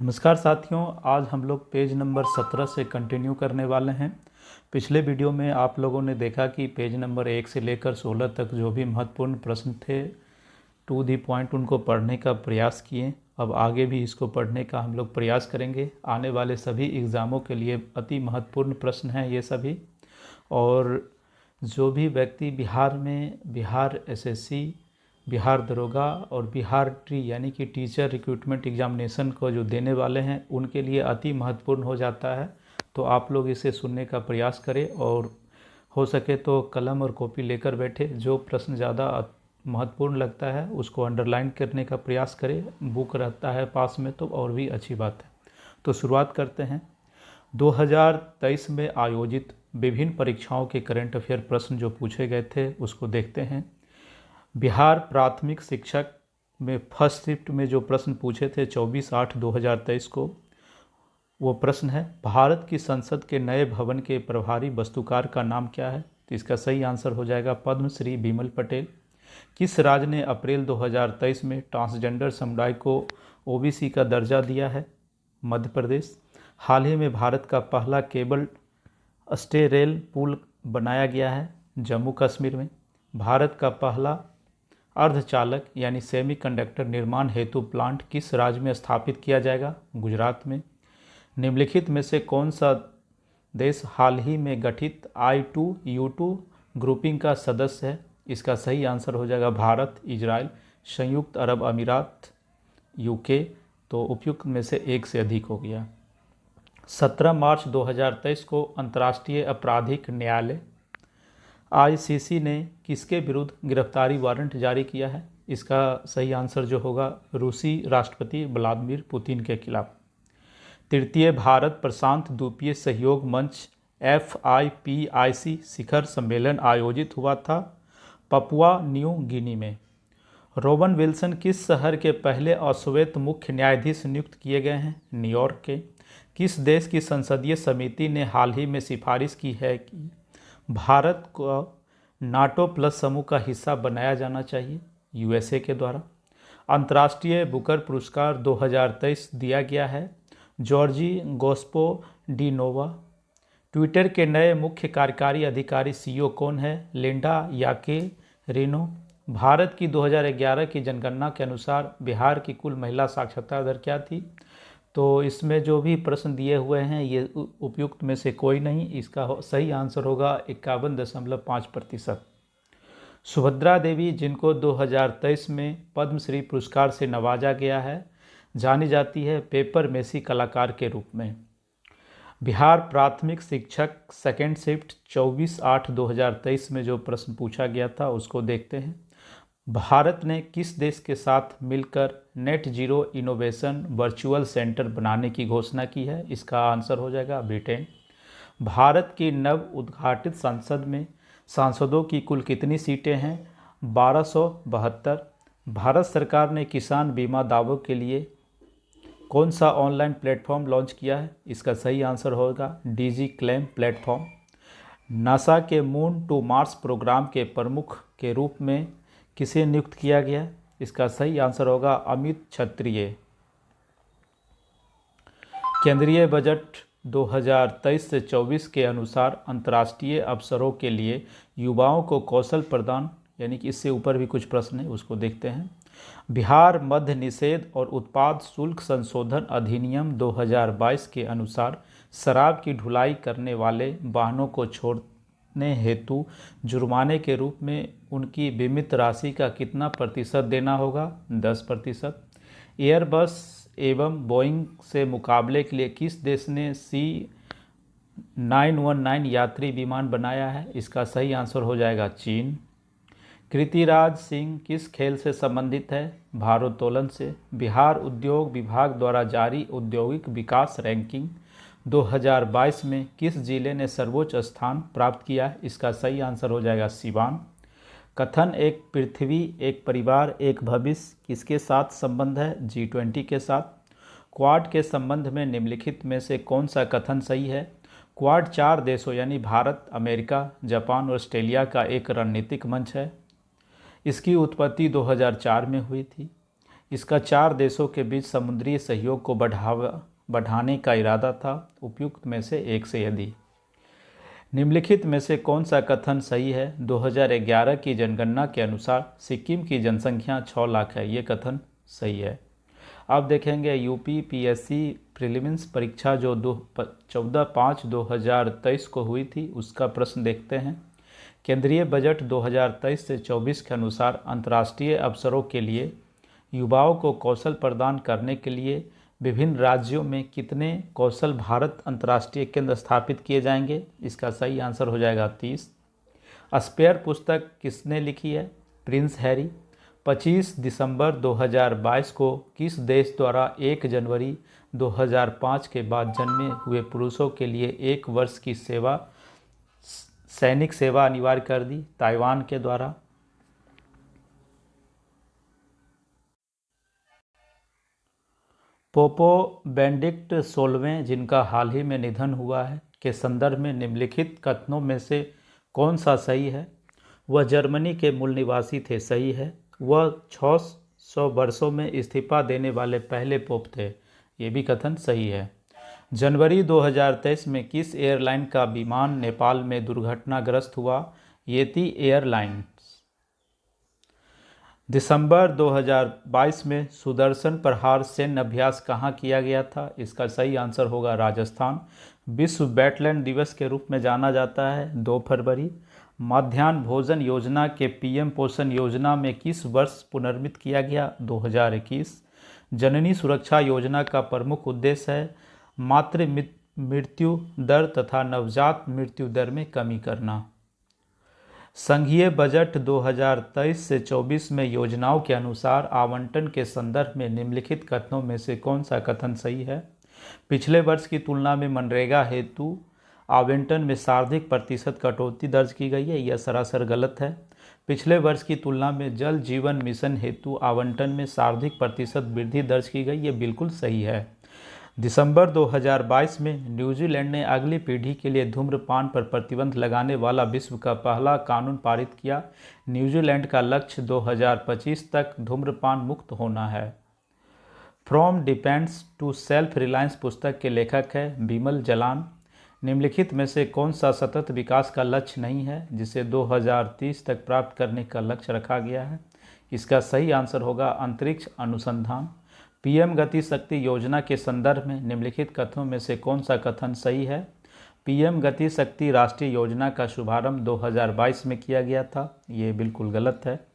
नमस्कार साथियों, आज हम लोग पेज नंबर 17 से कंटिन्यू करने वाले हैं। पिछले वीडियो में आप लोगों ने देखा कि पेज नंबर 1 से लेकर 16 तक जो भी महत्वपूर्ण प्रश्न थे टू दी पॉइंट उनको पढ़ने का प्रयास किए। अब आगे भी इसको पढ़ने का हम लोग प्रयास करेंगे। आने वाले सभी एग्ज़ामों के लिए अति महत्वपूर्ण प्रश्न हैं ये सभी। और जो भी व्यक्ति बिहार एसएससी, बिहार दरोगा और बिहार ट्री यानी कि टीचर रिक्रूटमेंट एग्जामिनेशन को जो देने वाले हैं उनके लिए अति महत्वपूर्ण हो जाता है। तो आप लोग इसे सुनने का प्रयास करें और हो सके तो कलम और कॉपी लेकर बैठे। जो प्रश्न ज़्यादा महत्वपूर्ण लगता है उसको अंडरलाइन करने का प्रयास करें। बुक रहता है पास में तो और भी अच्छी बात है। तो शुरुआत करते हैं। 2023 में आयोजित विभिन्न परीक्षाओं के करंट अफेयर प्रश्न जो पूछे गए थे उसको देखते हैं। बिहार प्राथमिक शिक्षक में फर्स्ट शिफ्ट में जो प्रश्न पूछे थे 24/8/2023 को, वो प्रश्न है भारत की संसद के नए भवन के प्रभारी वास्तुकार का नाम क्या है। तो इसका सही आंसर हो जाएगा पद्मश्री बिमल पटेल। किस राज्य ने अप्रैल 2023 में ट्रांसजेंडर समुदाय को ओबीसी का दर्जा दिया है। मध्य प्रदेश। हाल ही में भारत का पहला केबल स्टे रेल पुल बनाया गया है जम्मू कश्मीर में। भारत का पहला अर्धचालक यानी सेमीकंडक्टर निर्माण हेतु प्लांट किस राज्य में स्थापित किया जाएगा। गुजरात में। निम्नलिखित में से कौन सा देश हाल ही में गठित I2U2 ग्रुपिंग का सदस्य है। इसका सही आंसर हो जाएगा भारत, इजराइल, संयुक्त अरब अमीरात, यूके। तो उपयुक्त में से एक से अधिक हो गया। 17 मार्च 2023 को अंतर्राष्ट्रीय आपराधिक न्यायालय ICC ने किसके विरुद्ध गिरफ्तारी वारंट जारी किया है। इसका सही आंसर जो होगा रूसी राष्ट्रपति व्लादिमीर पुतिन के खिलाफ। तृतीय भारत प्रशांत द्वीपीय सहयोग मंच FIPIC शिखर सम्मेलन आयोजित हुआ था पपुआ न्यू गिनी में। रोवन विल्सन किस शहर के पहले अश्वेत मुख्य न्यायाधीश नियुक्त किए गए हैं। न्यूयॉर्क के। किस देश की संसदीय समिति ने हाल ही में सिफारिश की है कि भारत को नाटो प्लस समूह का हिस्सा बनाया जाना चाहिए। USA के द्वारा। अंतर्राष्ट्रीय बुकर पुरस्कार 2023 दिया गया है जॉर्जी गोस्पोडिनोवा। ट्विटर के नए मुख्य कार्यकारी अधिकारी CEO कौन है। लिंडा याकेरिनो। भारत की 2011 की जनगणना के अनुसार बिहार की कुल महिला साक्षरता दर क्या थी। तो इसमें जो भी प्रश्न दिए हुए हैं ये उपयुक्त में से कोई नहीं। इसका सही आंसर होगा 51.5%। सुभद्रा देवी, जिनको 2023 में पद्मश्री पुरस्कार से नवाजा गया है, जानी जाती है पेपर मेसी कलाकार के रूप में। बिहार प्राथमिक शिक्षक सेकेंड शिफ्ट 24/8/2023 में जो प्रश्न पूछा गया था उसको देखते हैं। भारत ने किस देश के साथ मिलकर net zero innovation virtual centre बनाने की घोषणा की है। इसका आंसर हो जाएगा ब्रिटेन। भारत की नव उद्घाटित संसद में सांसदों की कुल कितनी सीटें हैं। 1272। भारत सरकार ने किसान बीमा दावों के लिए कौन सा ऑनलाइन प्लेटफॉर्म लॉन्च किया है। इसका सही आंसर होगा DG क्लेम प्लेटफॉर्म। नासा के मून टू मार्स प्रोग्राम के प्रमुख के रूप में किसे नियुक्त किया गया। इसका सही आंसर होगा अमित क्षत्रिय। केंद्रीय बजट 2023 से 24 के अनुसार अंतर्राष्ट्रीय अवसरों के लिए युवाओं को कौशल प्रदान यानी कि इससे ऊपर भी कुछ प्रश्न है उसको देखते हैं। बिहार मद्य निषेध और उत्पाद शुल्क संशोधन अधिनियम 2022 के अनुसार शराब की ढुलाई करने वाले वाहनों को छोड़ने हेतु जुर्माने के रूप में उनकी बीमित राशि का कितना प्रतिशत देना होगा। 10%। एयरबस एवं बोइंग से मुकाबले के लिए किस देश ने C919 यात्री विमान बनाया है। इसका सही आंसर हो जाएगा चीन। कृतिराज सिंह किस खेल से संबंधित है। भारोत्तोलन से। बिहार उद्योग विभाग द्वारा जारी औद्योगिक विकास रैंकिंग 2022 में किस जिले ने सर्वोच्च स्थान प्राप्त किया है। इसका सही आंसर हो जाएगा सिवान। कथन एक पृथ्वी एक परिवार एक भविष्य किसके साथ संबंध है। G20 के साथ। क्वाड के संबंध में निम्नलिखित में से कौन सा कथन सही है। क्वाड 4 देशों यानी भारत, अमेरिका, जापान और ऑस्ट्रेलिया का एक रणनीतिक मंच है। इसकी उत्पत्ति 2004 में हुई थी। इसका 4 देशों के बीच समुद्री सहयोग को बढ़ाने का इरादा था। उपयुक्त में से एक से यदि निम्नलिखित में से कौन सा कथन सही है? 2011 की जनगणना के अनुसार सिक्किम की जनसंख्या 6 लाख है। ये कथन सही है। अब देखेंगे यूपी पीएससी प्रीलिम्स परीक्षा जो 14/5/2023 को हुई थी, उसका प्रश्न देखते हैं। केंद्रीय बजट 2023 से 24 के अनुसार अंतर्राष्ट्रीय अवसरों के लिए युवाओं को कौशल प्रदान करने के लिए विभिन्न राज्यों में कितने कौशल भारत अंतर्राष्ट्रीय केंद्र स्थापित किए जाएंगे? इसका सही आंसर हो जाएगा 30। स्पेयर पुस्तक किसने लिखी है? Prince Harry. 25 दिसंबर 2022 को किस देश द्वारा 1 जनवरी 2005 के बाद जन्मे हुए पुरुषों के लिए 1 वर्ष की सैनिक सेवा अनिवार्य कर दी? ताइवान के द्वारा। पोपो बेनेडिक्ट 16वें, जिनका हाल ही में निधन हुआ है, के संदर्भ में निम्नलिखित कथनों में से कौन सा सही है? वह जर्मनी के मूल निवासी थे। सही है। वह 600 वर्षों में इस्तीफा देने वाले पहले पोप थे। ये भी कथन सही है। जनवरी 2023 में किस एयरलाइन का विमान नेपाल में दुर्घटनाग्रस्त हुआ? येती एयरलाइंस। दिसंबर 2022 में सुदर्शन प्रहार सैन्य अभ्यास कहाँ किया गया था? इसका सही आंसर होगा राजस्थान। विश्व वेटलैंड दिवस के रूप में जाना जाता है 2 फरवरी। मध्याह्न भोजन योजना के पीएम पोषण योजना में किस वर्ष पुनर्मित किया गया? 2021। जननी सुरक्षा योजना का प्रमुख उद्देश्य है मातृ मृत्यु दर तथा नवजात मृत्यु दर में कमी करना। संघीय बजट 2023 से 24 में योजनाओं के अनुसार आवंटन के संदर्भ में निम्नलिखित कथनों में से कौन सा कथन सही है? पिछले वर्ष की तुलना में मनरेगा हेतु आवंटन में सर्वाधिक प्रतिशत कटौती दर्ज की गई है। यह सरासर गलत है। पिछले वर्ष की तुलना में जल जीवन मिशन हेतु आवंटन में सर्वाधिक प्रतिशत वृद्धि दर्ज की गई। ये बिल्कुल सही है। दिसंबर 2022 में न्यूजीलैंड ने अगली पीढ़ी के लिए धूम्रपान पर प्रतिबंध लगाने वाला विश्व का पहला कानून पारित किया। न्यूजीलैंड का लक्ष्य 2025 तक धूम्रपान मुक्त होना है। From depends to self reliance पुस्तक के लेखक है बिमल जलान। निम्नलिखित में से कौन सा सतत विकास का लक्ष्य नहीं है जिसे 2030 तक प्राप्त करने का लक्ष्य रखा गया है? इसका सही आंसर होगा अंतरिक्ष अनुसंधान। पीएम गति शक्ति योजना के संदर्भ में निम्नलिखित कथनों में से कौन सा कथन सही है? पीएम गति शक्ति राष्ट्रीय योजना का शुभारंभ 2022 में किया गया था। ये बिल्कुल गलत है।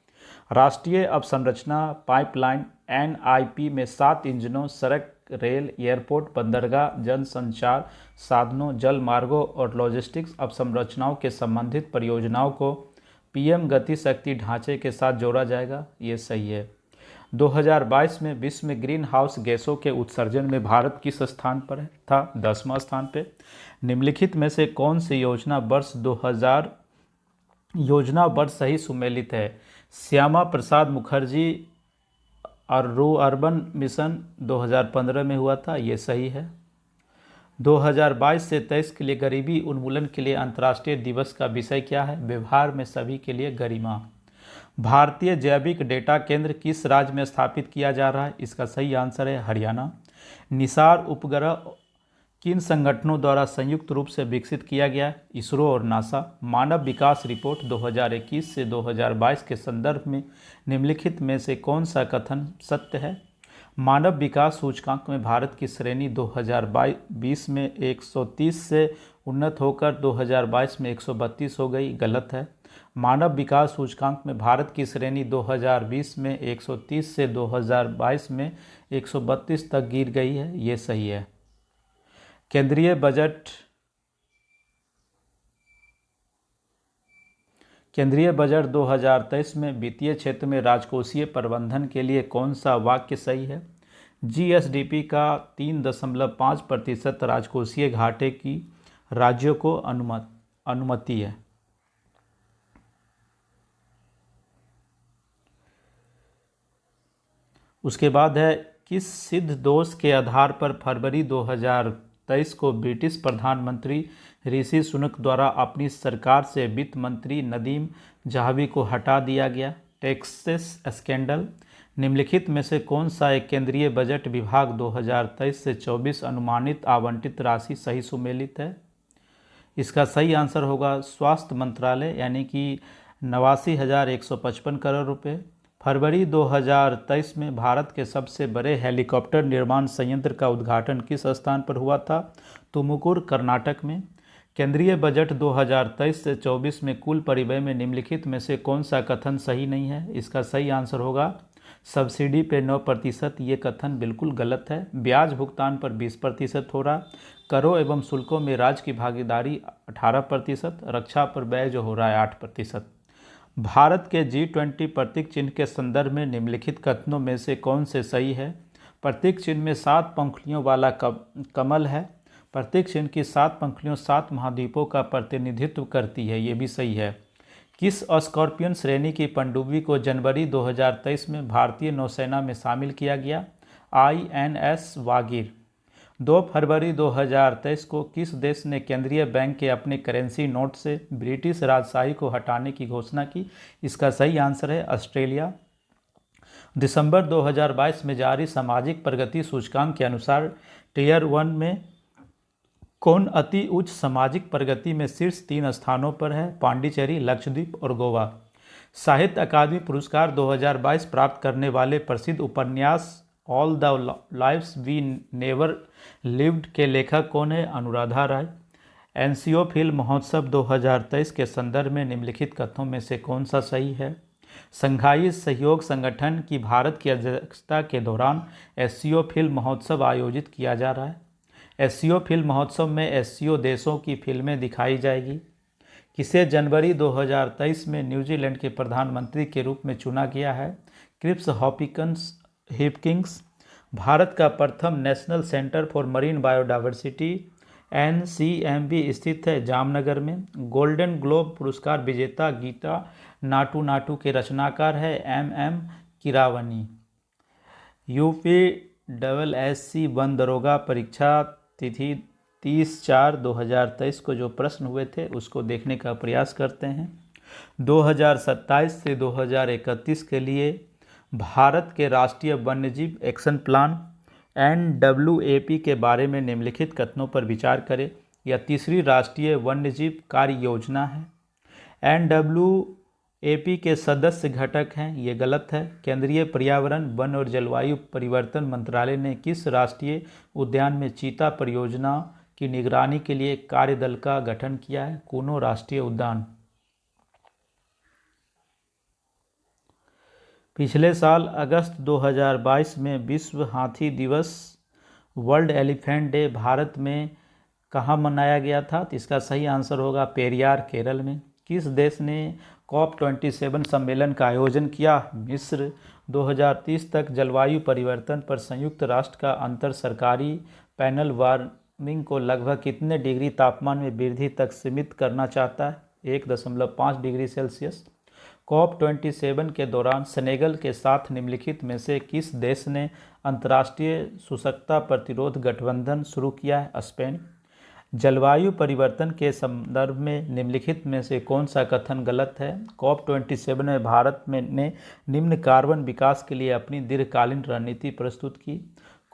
राष्ट्रीय अवसंरचना पाइपलाइन एनआईपी में 7 इंजनों, सड़क, रेल, एयरपोर्ट, बंदरगाह, जनसंचार साधनों, जल मार्गों और लॉजिस्टिक्स अवसंरचनाओं के संबंधित परियोजनाओं को पीएम गति शक्ति ढांचे के साथ जोड़ा जाएगा। ये सही है। 2022 में विश्व में ग्रीन हाउस गैसों के उत्सर्जन में भारत किस स्थान पर था? 10वां स्थान पे। निम्नलिखित में से कौन सी योजना वर्ष सही सुमेलित है? श्यामा प्रसाद मुखर्जी और अर्बन मिशन 2015 में हुआ था। ये सही है। 2022 से 23 के लिए गरीबी उन्मूलन के लिए अंतर्राष्ट्रीय दिवस का विषय क्या है? व्यवहार में सभी के लिए गरिमा। भारतीय जैविक डेटा केंद्र किस राज्य में स्थापित किया जा रहा है? इसका सही आंसर है हरियाणा। निसार उपग्रह किन संगठनों द्वारा संयुक्त रूप से विकसित किया गया? इसरो और नासा। मानव विकास रिपोर्ट 2021 से 2022 के संदर्भ में निम्नलिखित में से कौन सा कथन सत्य है? मानव विकास सूचकांक में भारत की श्रेणी 2020 में 130 से उन्नत होकर 2022 में 132 हो गई। गलत है। मानव विकास सूचकांक में भारत की श्रेणी 2020 में 130 से 2022 में 132 तक गिर गई है। ये सही है। केंद्रीय बजट 2023 में वित्तीय क्षेत्र में राजकोषीय प्रबंधन के लिए कौन सा वाक्य सही है? जीएसडीपी का 3.5% राजकोषीय घाटे की राज्यों को अनुमति है। उसके बाद है किस सिद्ध दोष के आधार पर फरवरी 2023 को ब्रिटिश प्रधानमंत्री ऋषि सुनक द्वारा अपनी सरकार से वित्त मंत्री नदीम जाहवी को हटा दिया गया? Taxes scandal. निम्नलिखित में से कौन सा एक केंद्रीय बजट विभाग 2023 से 24 अनुमानित आवंटित राशि सही सुमेलित है? इसका सही आंसर होगा स्वास्थ्य मंत्रालय, यानी कि 89,155 करोड़ रुपये। फरवरी 2023 में भारत के सबसे बड़े हेलीकॉप्टर निर्माण संयंत्र का उद्घाटन किस स्थान पर हुआ था? तुमकुर, कर्नाटक में। केंद्रीय बजट 2023 से 24 में कुल परिव्यय में निम्नलिखित में से कौन सा कथन सही नहीं है? इसका सही आंसर होगा सब्सिडी पे 9%। ये कथन बिल्कुल गलत है। ब्याज भुगतान पर 20% हो रहा। करों एवं शुल्कों में राज्य की भागीदारी 18%। रक्षा पर व्यय जो हो रहा है 8%। भारत के G20 प्रतीक चिन्ह के संदर्भ में निम्नलिखित कथनों में से कौन से सही है? प्रतीक चिन्ह में 7 पंखुड़ियों वाला कमल है। प्रतीक चिन्ह की 7 पंखुड़ियों 7 महाद्वीपों का प्रतिनिधित्व करती है, ये भी सही है। किस स्कॉर्पियन श्रेणी की पनडुब्बी को जनवरी 2023 में भारतीय नौसेना में शामिल किया गया? INS वागीर। 2 फरवरी 2023 को किस देश ने केंद्रीय बैंक के अपने करेंसी नोट से ब्रिटिश राजशाही को हटाने की घोषणा की? इसका सही आंसर है ऑस्ट्रेलिया। दिसंबर 2022 में जारी सामाजिक प्रगति सूचकांक के अनुसार टियर 1 में कौन अति उच्च सामाजिक प्रगति में शीर्ष 3 स्थानों पर है? पांडिचेरी, लक्षद्वीप और गोवा। साहित्य अकादमी पुरस्कार 2022 प्राप्त करने वाले प्रसिद्ध उपन्यास all the lives we never lived के लेखक कौन है? अनुराधा राय। एनसीओ फिल्म महोत्सव 2023 के संदर्भ में निम्नलिखित कथनों में से कौन सा सही है? संघाई सहयोग संगठन की भारत की अध्यक्षता के दौरान एससीओ फिल्म महोत्सव आयोजित किया जा रहा है। एससीओ फिल्म महोत्सव में एससीओ देशों की फिल्में दिखाई जाएगी। किसे जनवरी 2023 में न्यूजीलैंड के प्रधानमंत्री के रूप में चुना गया है? Cripps Hipkins. भारत का प्रथम national centre for marine biodiversity NCMB स्थित है जामनगर में। गोल्डन ग्लोब पुरस्कार विजेता गीता नाटू नाटू के रचनाकार है MM किरावनी। UPSSC वन दरोगा परीक्षा तिथि 30/4/2023 को जो प्रश्न हुए थे उसको देखने का प्रयास करते हैं। 2027 से 2031 के लिए भारत के राष्ट्रीय वन्यजीव एक्शन प्लान NWAP के बारे में निम्नलिखित कथनों पर विचार करें। यह तीसरी राष्ट्रीय वन्यजीव कार्य योजना है। NWAP के सदस्य घटक हैं, ये गलत है। केंद्रीय पर्यावरण, वन और जलवायु परिवर्तन मंत्रालय ने किस राष्ट्रीय उद्यान में चीता परियोजना की निगरानी के लिए कार्यदल का गठन किया है? कूनो राष्ट्रीय उद्यान। पिछले साल अगस्त 2022 में विश्व हाथी दिवस वर्ल्ड एलिफेंट डे भारत में कहाँ मनाया गया था? तो इसका सही आंसर होगा पेरियार, केरल में। किस देश ने COP27 सम्मेलन का आयोजन किया? मिस्र। 2030 तक जलवायु परिवर्तन पर संयुक्त राष्ट्र का अंतर सरकारी पैनल वार्मिंग को लगभग कितने डिग्री तापमान में वृद्धि तक सीमित करना चाहता है? 1.5 डिग्री सेल्सियस। COP27 के दौरान सेनेगल के साथ निम्नलिखित में से किस देश ने अंतर्राष्ट्रीय शुष्कता प्रतिरोध गठबंधन शुरू किया है? स्पेन। जलवायु परिवर्तन के संदर्भ में निम्नलिखित में से कौन सा कथन गलत है? COP27 में भारत ने निम्न कार्बन विकास के लिए अपनी दीर्घकालीन रणनीति प्रस्तुत की।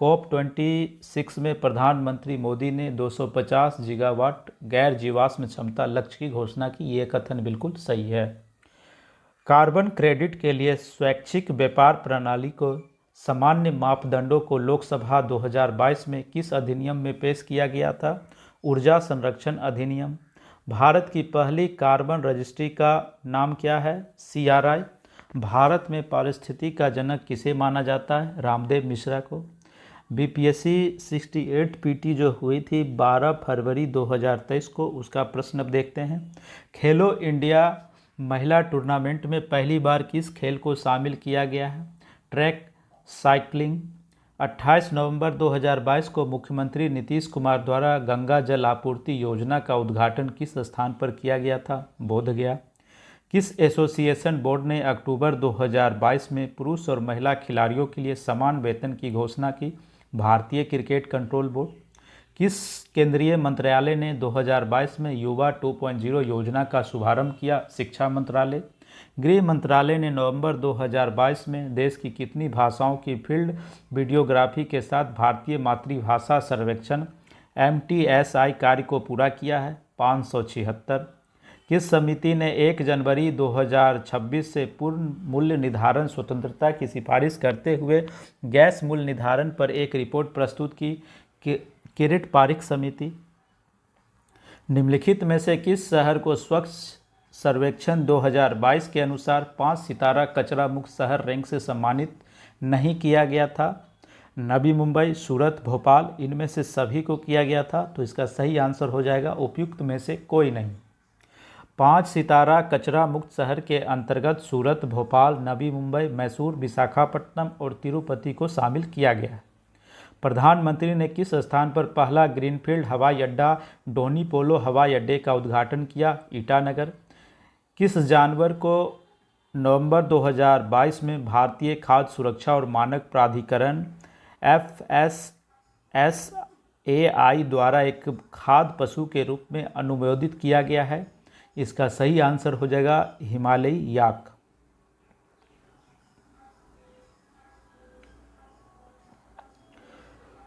COP26 में प्रधानमंत्री मोदी ने 250 गीगावाट गैर जीवाश्म क्षमता लक्ष्य की घोषणा की। ये कथन बिल्कुल सही है। कार्बन क्रेडिट के लिए स्वैच्छिक व्यापार प्रणाली को सामान्य मापदंडों को लोकसभा 2022 में किस अधिनियम में पेश किया गया था? ऊर्जा संरक्षण अधिनियम। भारत की पहली कार्बन रजिस्ट्री का नाम क्या है? CRI। भारत में पारिस्थितिकी का जनक किसे माना जाता है? रामदेव मिश्रा को। BPSC 68 PT जो हुई थी 12 फरवरी 2023 को, उसका प्रश्न अब देखते हैं। खेलो इंडिया महिला टूर्नामेंट में पहली बार किस खेल को शामिल किया गया है? Track cycling. 28 नवंबर 2022 को मुख्यमंत्री नीतीश कुमार द्वारा गंगा जल आपूर्ति योजना का उद्घाटन किस स्थान पर किया गया था? बोधगया। किस एसोसिएशन बोर्ड ने अक्टूबर 2022 में पुरुष और महिला खिलाड़ियों के लिए समान वेतन की घोषणा की? भारतीय क्रिकेट कंट्रोल बोर्ड। किस केंद्रीय मंत्रालय ने 2022 में युवा 2.0 योजना का शुभारंभ किया? शिक्षा मंत्रालय। गृह मंत्रालय ने नवंबर 2022 में देश की कितनी भाषाओं की फील्ड वीडियोग्राफी के साथ भारतीय मातृभाषा सर्वेक्षण MTSI कार्य को पूरा किया है? 576। किस समिति ने 1 जनवरी 2026 से पूर्ण मूल्य निर्धारण स्वतंत्रता की सिफारिश करते हुए गैस मूल्य निर्धारण पर एक रिपोर्ट प्रस्तुत की? किरीट पारिख समिति। निम्नलिखित में से किस शहर को स्वच्छ सर्वेक्षण 2022 के अनुसार 5 सितारा कचरा मुक्त शहर रैंक से सम्मानित नहीं किया गया था? नवी मुंबई, सूरत, भोपाल, इनमें से सभी को किया गया था। तो इसका सही आंसर हो जाएगा उपयुक्त में से कोई नहीं। 5 सितारा कचरा मुक्त शहर के अंतर्गत सूरत, भोपाल, नवी मुंबई, मैसूर, विशाखापट्टनम और तिरुपति को शामिल किया गया है। प्रधानमंत्री ने किस स्थान पर पहला ग्रीनफील्ड हवाई अड्डा डोनी पोलो हवाई अड्डे का उद्घाटन किया? ईटानगर। किस जानवर को नवंबर 2022 में भारतीय खाद्य सुरक्षा और मानक प्राधिकरण FSSAI द्वारा एक खाद्य पशु के रूप में अनुमोदित किया गया है? इसका सही आंसर हो जाएगा हिमालयी याक।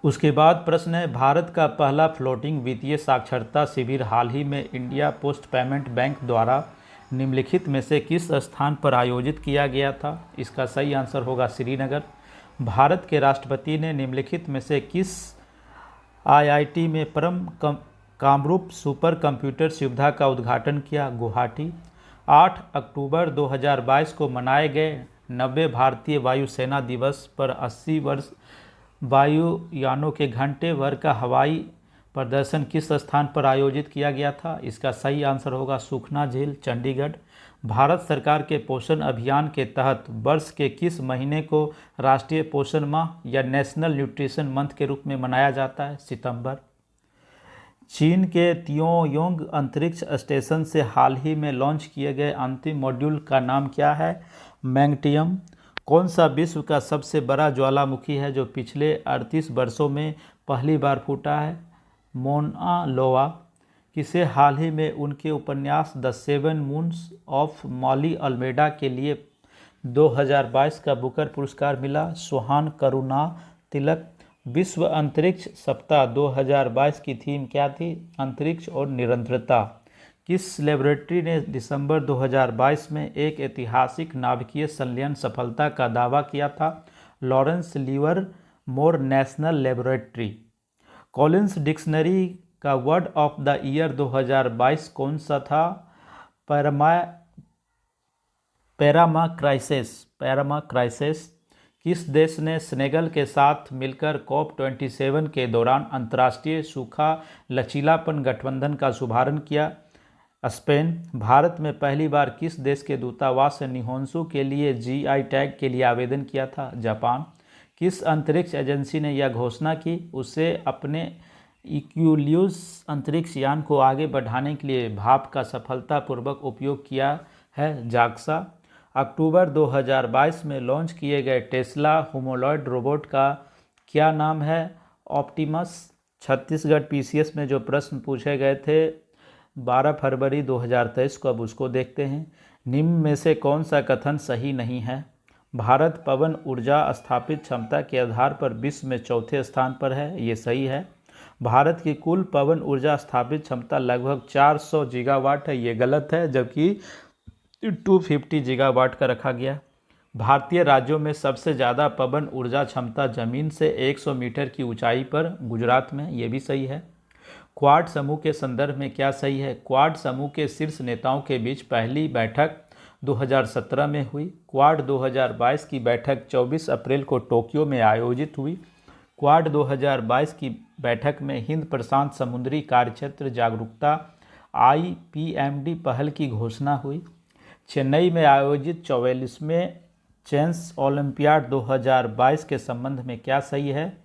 उसके बाद प्रश्न है, भारत का पहला फ्लोटिंग वित्तीय साक्षरता शिविर हाल ही में इंडिया पोस्ट पेमेंट बैंक द्वारा निम्नलिखित में से किस स्थान पर आयोजित किया गया था? इसका सही आंसर होगा श्रीनगर। भारत के राष्ट्रपति ने निम्नलिखित में से किस IIT में परम कामरूप सुपर कंप्यूटर सुविधा का उद्घाटन किया? गुवाहाटी। 8 अक्टूबर 2022 को मनाए गए 90 भारतीय वायुसेना दिवस पर 80 वर्ष वायुयानों के घंटे भर का हवाई प्रदर्शन किस स्थान पर आयोजित किया गया था? इसका सही आंसर होगा सुखना झील, चंडीगढ़। भारत सरकार के पोषण अभियान के तहत वर्ष के किस महीने को राष्ट्रीय पोषण माह या नेशनल न्यूट्रिशन मंथ के रूप में मनाया जाता है? सितंबर। चीन के तियोंयोंग अंतरिक्ष स्टेशन से हाल ही में लॉन्च किए गए अंतिम मॉड्यूल का नाम क्या है? मैंगटियम। कौन सा विश्व का सबसे बड़ा ज्वालामुखी है जो पिछले 38 वर्षों में पहली बार फूटा है? मोना लोआ। किसे हाल ही में उनके उपन्यास the 7 moons of Maali Almeida के लिए 2022 का बुकर पुरस्कार मिला? सोहान करुणा तिलक। विश्व अंतरिक्ष सप्ताह 2022 की थीम क्या थी? अंतरिक्ष और निरंतरता। किस लेबोरेटरी ने दिसंबर 2022 में एक ऐतिहासिक नाभिकीय संलयन सफलता का दावा किया था? Lawrence Livermore national laboratory. Collins dictionary का वर्ड ऑफ द ईयर 2022 कौन सा था? पैरामाक्राइसिस। किस देश ने सेनेगल के साथ मिलकर COP27 के दौरान अंतर्राष्ट्रीय सूखा लचीलापन गठबंधन का शुभारंभ किया? स्पेन। भारत में पहली बार किस देश के दूतावास ने निहोंसू के लिए GI टैग के लिए आवेदन किया था? जापान। किस अंतरिक्ष एजेंसी ने यह घोषणा की उसे अपने इक्यूलियस अंतरिक्ष यान को आगे बढ़ाने के लिए भाप का सफलतापूर्वक उपयोग किया है? जाक्सा। अक्टूबर 2022 में लॉन्च किए गए टेस्ला ह्यूमनॉइड रोबोट का क्या नाम है? ऑप्टिमस। छत्तीसगढ़ PCS में जो प्रश्न पूछे गए थे 12 फरवरी 2023 को, अब उसको देखते हैं। निम्न में से कौन सा कथन सही नहीं है? भारत पवन ऊर्जा स्थापित क्षमता के आधार पर विश्व में चौथे स्थान पर है, ये सही है। भारत की कुल पवन ऊर्जा स्थापित क्षमता लगभग 400 गीगावाट है, ये गलत है, जबकि 250 गीगावाट का रखा गया। भारतीय राज्यों में सबसे ज़्यादा पवन ऊर्जा क्षमता जमीन से 100 मीटर की ऊंचाई पर गुजरात में, ये भी सही है। क्वाड समूह के संदर्भ में क्या सही है? क्वाड समूह के शीर्ष नेताओं के बीच पहली बैठक 2017 में हुई। क्वाड 2022 की बैठक 24 अप्रैल को टोक्यो में आयोजित हुई। क्वाड 2022 की बैठक में हिंद प्रशांत समुद्री कार्यक्षेत्र जागरूकता IPMD पहल की घोषणा हुई। चेन्नई में आयोजित 44वें चेस ओलंपियाड 2022 के संबंध में क्या सही है?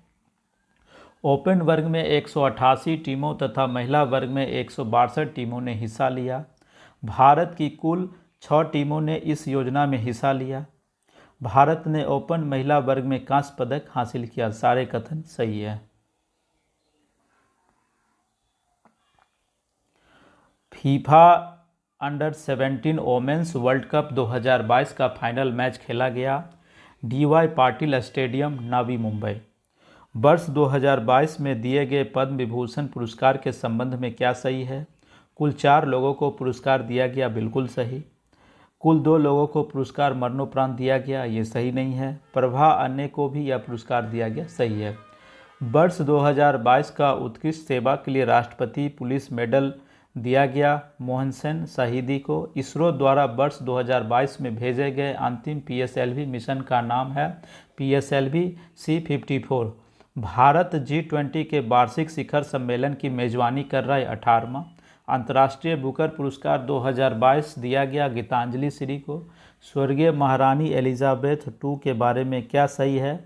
ओपन वर्ग में 188 टीमों तथा महिला वर्ग में 162 टीमों ने हिस्सा लिया। भारत की कुल 6 टीमों ने इस योजना में हिस्सा लिया। भारत ने ओपन महिला वर्ग में कांस्य पदक हासिल किया। सारे कथन सही है। FIFA under-17 women's world cup 2022 का फाइनल मैच खेला गया DY पाटिल स्टेडियम, नवी मुंबई। वर्ष 2022 में दिए गए पद्म विभूषण पुरस्कार के संबंध में क्या सही है? कुल 4 लोगों को पुरस्कार दिया गया, बिल्कुल सही। कुल 2 लोगों को पुरस्कार मरणोपरांत दिया गया, ये सही नहीं है। प्रभा अन्य को भी यह पुरस्कार दिया गया, सही है। वर्ष 2022 का उत्कृष्ट सेवा के लिए राष्ट्रपति पुलिस मेडल दिया गया मोहनसेन शहीदी को। इसरो द्वारा वर्ष 2022 में भेजे गए अंतिम PSLV मिशन का नाम है PSLV C-54। भारत G20 के वार्षिक शिखर सम्मेलन की मेजबानी कर रहा है 18वां। अंतर्राष्ट्रीय बुकर पुरस्कार 2022 दिया गया गीतांजलि श्री को। स्वर्गीय महारानी एलिजाबेथ II के बारे में क्या सही है?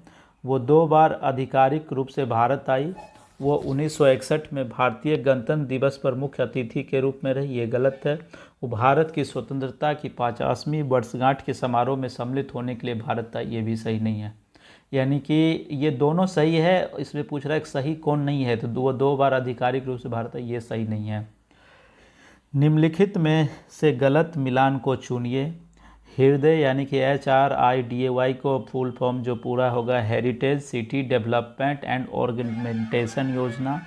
वो 2 बार आधिकारिक रूप से भारत आई। वो 1961 में भारतीय गणतंत्र दिवस पर मुख्य अतिथि के रूप में रही, ये गलत है। वो भारत की स्वतंत्रता की 50वीं वर्षगांठ के समारोह में सम्मिलित होने के लिए भारत आई, ये भी सही नहीं है। यानी कि ये दोनों सही है, इसमें पूछ रहा है कि सही कौन नहीं है, तो 2 बार आधिकारिक रूप से भारत आई, ये सही नहीं है। निम्नलिखित में से गलत मिलान को चुनिए। हृदय यानी कि HRIDAY को फुल फॉर्म जो पूरा होगा heritage city development and organisation योजना।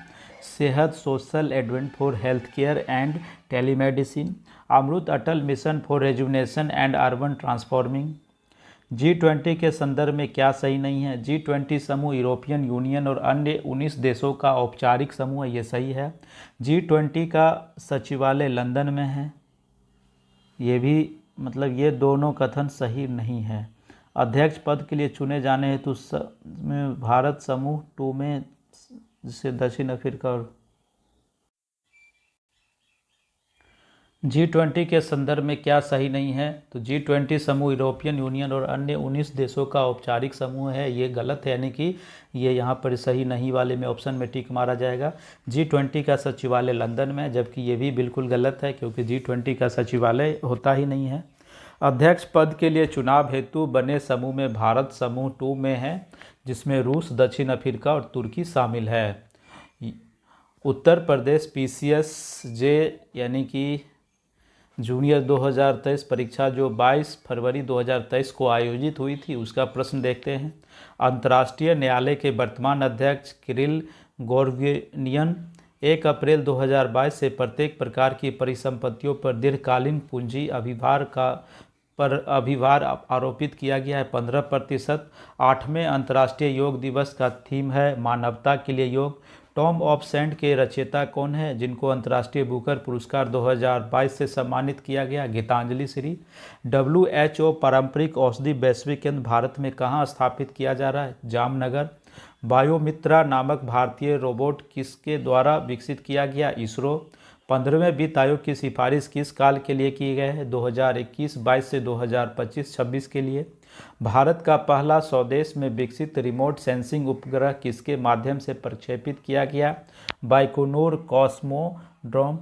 Sehat social advent for health care and telemedicine. Amrut Atal mission for rejuvenation and urban transforming. G20 के संदर्भ में क्या सही नहीं है? G20 समूह यूरोपियन यूनियन और अन्य 19 देशों का औपचारिक समूह है, ये सही है। G20 का सचिवालय लंदन में है, ये भी मतलब ये दोनों कथन सही नहीं है। अध्यक्ष पद के लिए चुने जाने हेतु में भारत समूह 2 में जिसे दक्षिण अफ्रीका और G20 के संदर्भ में क्या सही नहीं है? तो G20 समूह यूरोपियन यूनियन और अन्य 19 देशों का औपचारिक समूह है, ये गलत है, यानी कि ये यहाँ पर सही नहीं वाले में ऑप्शन में टिक मारा जाएगा। G20 का सचिवालय लंदन में, जबकि ये भी बिल्कुल गलत है क्योंकि G20 का सचिवालय होता ही नहीं है। अध्यक्ष पद के लिए चुनाव हेतु बने समूह में भारत समूह 2 में है, जिसमें रूस, दक्षिण अफ्रीका और तुर्की शामिल है। उत्तर प्रदेश PCSJ यानी कि जूनियर 2023 परीक्षा जो 22 फरवरी 2023 को आयोजित हुई थी, उसका प्रश्न देखते हैं। अंतर्राष्ट्रीय न्यायालय के वर्तमान अध्यक्ष किरिल गोर्गियन 1 अप्रैल 2022 से प्रत्येक प्रकार की परिसंपत्तियों पर दीर्घकालीन पूंजी अभिभार आरोपित किया गया है 15%। 8वें अंतर्राष्ट्रीय योग दिवस का थीम है मानवता के लिए योग। टॉम ऑफ सेंट के रचयिता कौन है, जिनको अंतर्राष्ट्रीय बुकर पुरस्कार 2022 से सम्मानित किया गया? गीतांजलि श्री। WHO पारंपरिक औषधि वैश्विक केंद्र भारत में कहाँ स्थापित किया जा रहा है? जामनगर। बायोमित्रा नामक भारतीय रोबोट किसके द्वारा विकसित किया गया? इसरो। 15वें वित्त आयोग की सिफारिश किस काल के लिए की गई है? 2021-22 से 2025-26 के लिए। भारत का पहला स्वदेश में विकसित रिमोट सेंसिंग उपग्रह किसके माध्यम से प्रक्षेपित किया गया? Baikonur cosmodrome.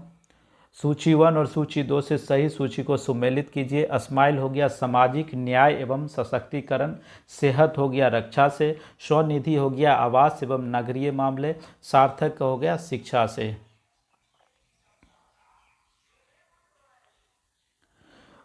सूची 1 और सूची 2 से सही सूची को सुमेलित कीजिए। स्माइल हो गया सामाजिक न्याय एवं सशक्तिकरण। सेहत हो गया रक्षा से। स्वनिधि हो गया आवास एवं नगरीय मामले। सार्थक हो गया शिक्षा से।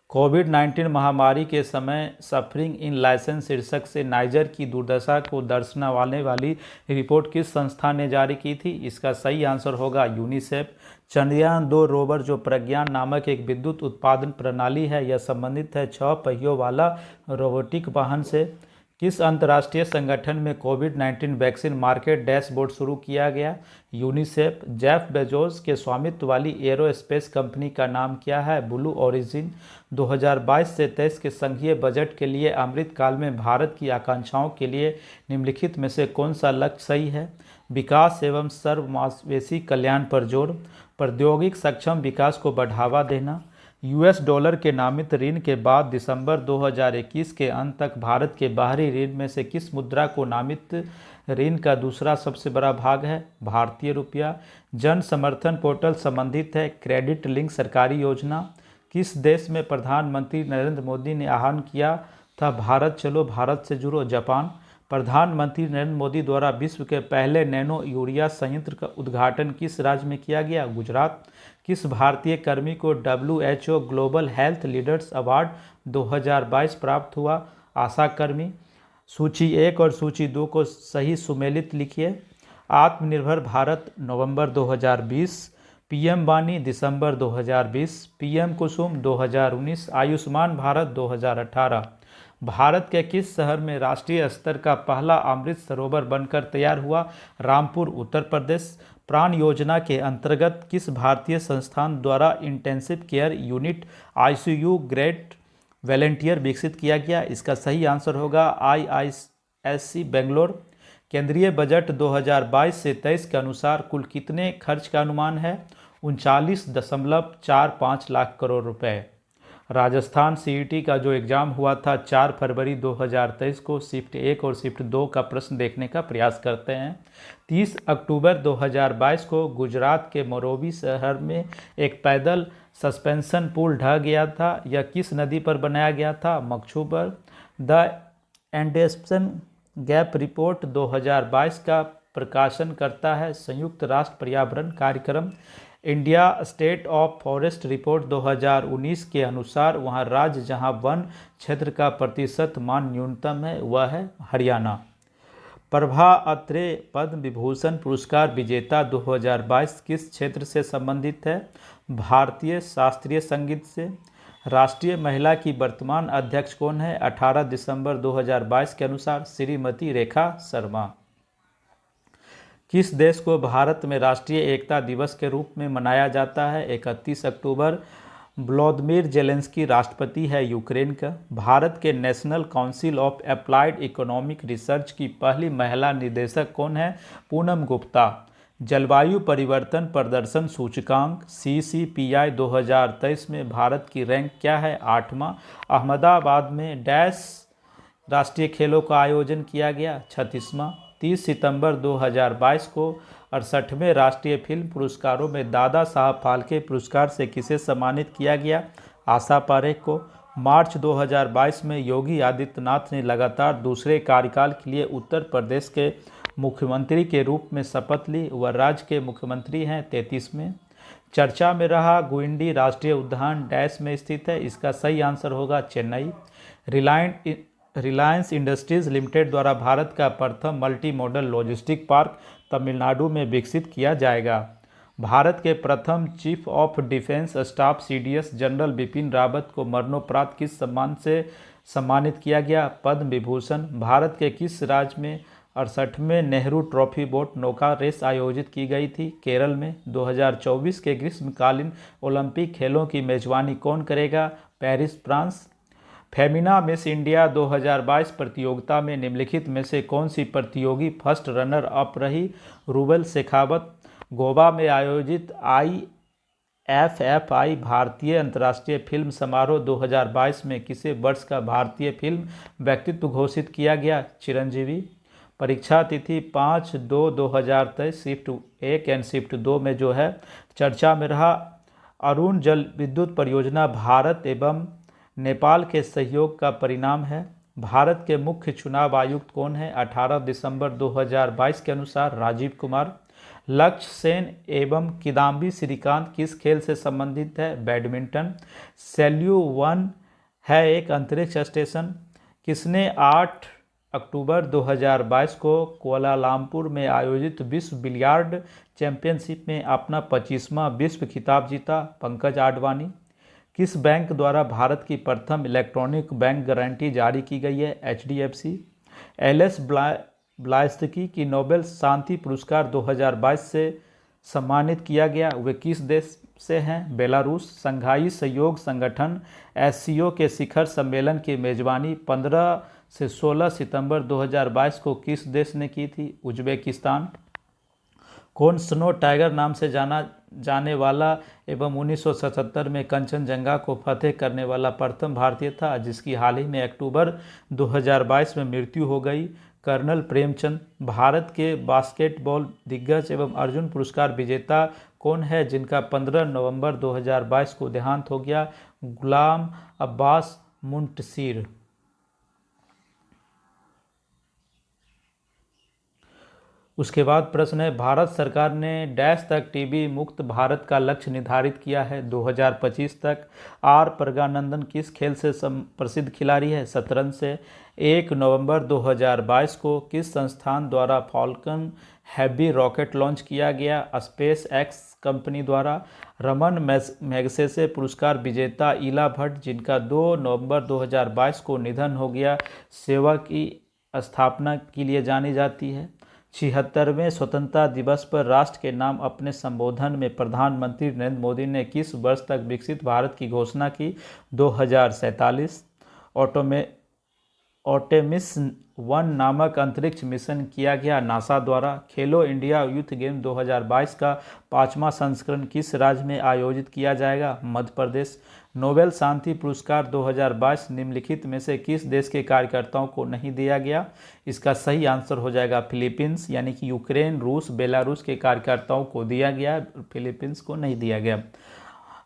कोविड-19 महामारी के समय सफरिंग इन लाइसेंस शीर्षक से नाइजर की दुर्दशा को दर्शाने वाली रिपोर्ट किस संस्था ने जारी की थी? इसका सही आंसर होगा यूनिसेफ। चंद्रयान 2 रोवर जो प्रज्ञान नामक एक विद्युत उत्पादन प्रणाली है, यह संबंधित है 6 पहियों वाला रोबोटिक वाहन से। किस अंतर्राष्ट्रीय संगठन में कोविड-19 वैक्सीन मार्केट डैशबोर्ड शुरू किया गया? यूनिसेफ। जेफ बेजोस के स्वामित्व वाली एरोस्पेस कंपनी का नाम क्या है? Blue origin. 2022 से 23 के संघीय बजट के लिए अमृतकाल में भारत की आकांक्षाओं के लिए निम्नलिखित में से कौन सा लक्ष्य सही है? विकास एवं सर्वसमावेशी कल्याण पर जोर। प्रौद्योगिक सक्षम विकास को बढ़ावा देना। $, के नामित ऋण के बाद दिसंबर 2021 के अंत तक भारत के बाहरी ऋण में से किस मुद्रा को नामित ऋण का दूसरा सबसे बड़ा भाग है? भारतीय रुपया। जन समर्थन पोर्टल संबंधित है क्रेडिट लिंक सरकारी योजना। किस देश में प्रधानमंत्री नरेंद्र मोदी ने आह्वान किया था भारत चलो भारत से जुड़ो? जापान। प्रधानमंत्री नरेंद्र मोदी द्वारा विश्व के पहले नैनो यूरिया संयंत्र का उद्घाटन किस राज्य में किया गया? गुजरात। किस भारतीय कर्मी को WHO global health leaders award 2022 प्राप्त हुआ? आशा कर्मी। सूची 1 और सूची 2 को सही सुमेलित लिखिए। आत्मनिर्भर भारत नवंबर 2020, PM वाणी दिसंबर 2020, PM कुसुम 2019, आयुष्मान भारत 2018। भारत के किस शहर में राष्ट्रीय स्तर का पहला अमृत सरोवर बनकर तैयार हुआ? रामपुर, उत्तर प्रदेश। प्राण योजना के अंतर्गत किस भारतीय संस्थान द्वारा intensive care unit ICU grade volunteer विकसित किया गया? इसका सही आंसर होगा IISc बेंगलोर। केंद्रीय बजट 2022 से 23 के अनुसार कुल कितने खर्च का अनुमान है? 39.45 लाख करोड़ रुपए। राजस्थान CET का जो एग्ज़ाम हुआ था 4 फरवरी 2023 को, शिफ्ट 1 और शिफ्ट 2 का प्रश्न देखने का प्रयास करते हैं। 30 अक्टूबर 2022 को गुजरात के मोरबी शहर में एक पैदल सस्पेंशन पुल ढह गया था। यह किस नदी पर बनाया गया था? मकछुबर। द एंडेरसन गैप रिपोर्ट 2022 का प्रकाशन करता है संयुक्त राष्ट्र पर्यावरण कार्यक्रम। India state of forest report 2019 के अनुसार वहाँ राज्य जहाँ वन क्षेत्र का प्रतिशत मान न्यूनतम है वह है हरियाणा। प्रभा अत्रे पद्म विभूषण पुरस्कार विजेता 2022 किस क्षेत्र से संबंधित है? भारतीय शास्त्रीय संगीत से। राष्ट्रीय महिला की वर्तमान अध्यक्ष कौन है? 18 दिसंबर 2022 के अनुसार श्रीमती रेखा शर्मा। किस देश को भारत में राष्ट्रीय एकता दिवस के रूप में मनाया जाता है? 31 अक्टूबर। व्लादिमीर जेलेंस्की राष्ट्रपति है यूक्रेन का। भारत के national council of applied economic research की पहली महिला निदेशक कौन है? पूनम गुप्ता। जलवायु परिवर्तन प्रदर्शन सूचकांक CCPI 2023 में भारत की रैंक क्या है? 8वां। अहमदाबाद में डैश राष्ट्रीय खेलों का आयोजन किया गया? 36वां। 30 सितंबर 2022 को 68वें राष्ट्रीय फिल्म पुरस्कारों में दादा साहब फाल्के पुरस्कार से किसे सम्मानित किया गया? आशा पारेख को। मार्च 2022 में योगी आदित्यनाथ ने लगातार दूसरे कार्यकाल के लिए उत्तर प्रदेश के मुख्यमंत्री के रूप में शपथ ली। वह राज्य के मुख्यमंत्री हैं 33वें। चर्चा में रहा गुइंडी राष्ट्रीय उद्यान डैश में स्थित है? इसका सही आंसर होगा चेन्नई। रिलायंस इंडस्ट्रीज लिमिटेड द्वारा भारत का प्रथम multi modal logistic park Tamil Nadu में विकसित किया जाएगा। भारत के प्रथम chief of defence staff CDS general Bipin Rawat को मरणोपरांत किस सम्मान से सम्मानित किया गया? पद्म विभूषण। भारत के किस राज्य में 68वें नेहरू ट्रॉफी बोट नौका रेस आयोजित की गई थी? केरल में। 2024 के ग्रीष्मकालीन ओलंपिक खेलों की मेजबानी कौन करेगा? Paris, France. Femina miss India 2022 प्रतियोगिता में निम्नलिखित में से कौन सी प्रतियोगी फर्स्ट रनर अप रही? रूबल शेखावत। गोवा में आयोजित IFFI भारतीय अंतर्राष्ट्रीय फिल्म समारोह 2022 में किसे वर्ष का भारतीय फिल्म व्यक्तित्व घोषित किया गया? चिरंजीवी। परीक्षा तिथि 5/2/2023 शिफ्ट 1 एंड शिफ्ट 2 में जो है चर्चा में रहा अरुण जल विद्युत परियोजना भारत एवं नेपाल के सहयोग का परिणाम है। भारत के मुख्य चुनाव आयुक्त कौन है? 18 दिसंबर 2022 के अनुसार राजीव कुमार। लक्ष्य सेन एवं किदाम्बी श्रीकांत किस खेल से संबंधित है? बैडमिंटन। सेल्यू-1 है एक अंतरिक्ष स्टेशन। किसने 8 अक्टूबर 2022 को कुआलालंपुर में आयोजित विश्व बिलियर्ड चैंपियनशिप में अपना 25वां विश्व खिताब जीता? पंकज आडवाणी। किस बैंक द्वारा भारत की प्रथम इलेक्ट्रॉनिक बैंक गारंटी जारी की गई है? HDFC। LS ब्लाइत्स्की की नोबेल शांति पुरस्कार 2022 से सम्मानित किया गया। वे किस देश से हैं? बेलारूस। संघाई सहयोग संगठन SCO के शिखर सम्मेलन की मेजबानी 15 से 16 सितंबर 2022 को किस देश ने की थी? उज्बेकिस्तान। कौन स्नो टाइगर नाम से जाने वाला एवं 1977 में कंचनजंगा को फतेह करने वाला प्रथम भारतीय था जिसकी हाल ही में अक्टूबर 2022 में मृत्यु हो गई? कर्नल प्रेमचंद। भारत के बास्केटबॉल दिग्गज एवं अर्जुन पुरस्कार विजेता कौन है जिनका 15 नवंबर 2022 को देहांत हो गया? गुलाम अब्बास मुंतशिर। उसके बाद प्रश्न है, भारत सरकार ने डैश तक टीबी मुक्त भारत का लक्ष्य निर्धारित किया है 2025 तक। आर प्रज्ञानंदन किस खेल से प्रसिद्ध खिलाड़ी है? शतरंज से। 1 नवंबर 2022 को किस संस्थान द्वारा फॉल्कन हैवी रॉकेट लॉन्च किया गया? स्पेस एक्स कंपनी द्वारा। रमन मैगसेसे पुरस्कार विजेता इला भट्ट, जिनका 2 नवंबर 2022 को निधन हो गया, सेवा की स्थापना के लिए जानी जाती है। 76वें स्वतंत्रता दिवस पर राष्ट्र के नाम अपने संबोधन में प्रधानमंत्री नरेंद्र मोदी ने किस वर्ष तक विकसित भारत की घोषणा की? 2047। ऑटेमिस 1 नामक अंतरिक्ष मिशन किया गया नासा द्वारा। खेलो इंडिया यूथ गेम 2022 का 5वां संस्करण किस राज्य में आयोजित किया जाएगा? मध्य प्रदेश। नोबेल शांति पुरस्कार 2022 निम्नलिखित में से किस देश के कार्यकर्ताओं को नहीं दिया गया? इसका सही आंसर हो जाएगा फिलीपींस, यानी कि यूक्रेन, रूस, बेलारूस के कार्यकर्ताओं को दिया गया, फिलीपींस को नहीं दिया गया।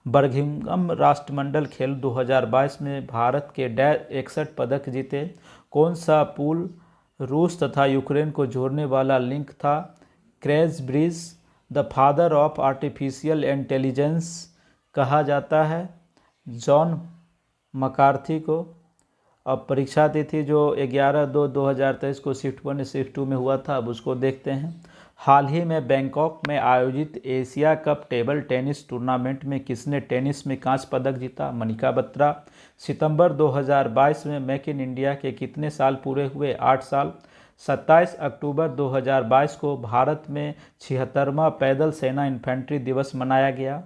बर्मिंघम राष्ट्रमंडल खेल 2022 में भारत के 61 पदक जीते। कौन सा पुल रूस तथा यूक्रेन को जोड़ने वाला लिंक था? Craze bridge. The father of artificial intelligence कहा जाता है जॉन मकार्थी को। अब परीक्षा तिथि जो 11/2/2023 को शिफ्ट 1 शिफ्ट 2 में हुआ था, अब उसको देखते हैं। हाल ही में बैंकॉक में आयोजित Asia cup table tennis tournament में किसने टेनिस में कांस्य पदक जीता? मनिका बत्रा। सितंबर 2022 में मेक इन इंडिया के कितने साल पूरे हुए? 8 साल। 27 अक्टूबर 2022 को भारत में 76वां पैदल सेना इन्फेंट्री दिवस मनाया गया।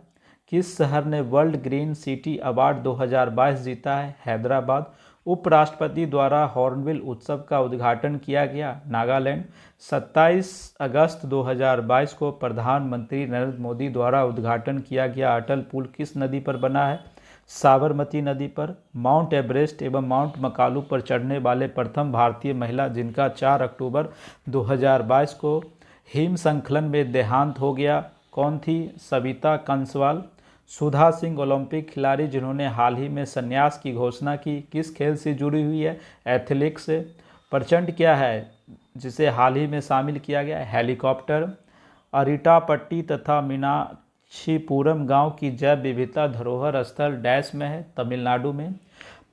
किस शहर ने वर्ल्ड ग्रीन सिटी अवार्ड 2022 जीता है? हैदराबाद। उपराष्ट्रपति द्वारा हॉर्नबिल उत्सव का उद्घाटन किया गया, नागालैंड। 27 अगस्त 2022 को प्रधानमंत्री नरेंद्र मोदी द्वारा उद्घाटन किया गया अटल पुल किस नदी पर बना है? साबरमती नदी पर। माउंट एवरेस्ट एवं माउंट मकालू पर चढ़ने वाले प्रथम भारतीय महिला जिनका 4 अक्टूबर 2022 को हिमस्खलन में देहांत हो गया, कौन थी? सविता कंसवाल। सुधा सिंह ओलंपिक खिलाड़ी जिन्होंने हाल ही में संन्यास की घोषणा की, किस खेल से जुड़ी हुई है? एथलेटिक्स से। प्रचंड क्या है जिसे हाल ही में शामिल किया गया? हेलीकॉप्टर। अरिटापट्टी तथा मीनाक्षीपुरम गांव की जैव विविधता धरोहर स्थल डैश में है? तमिलनाडु में।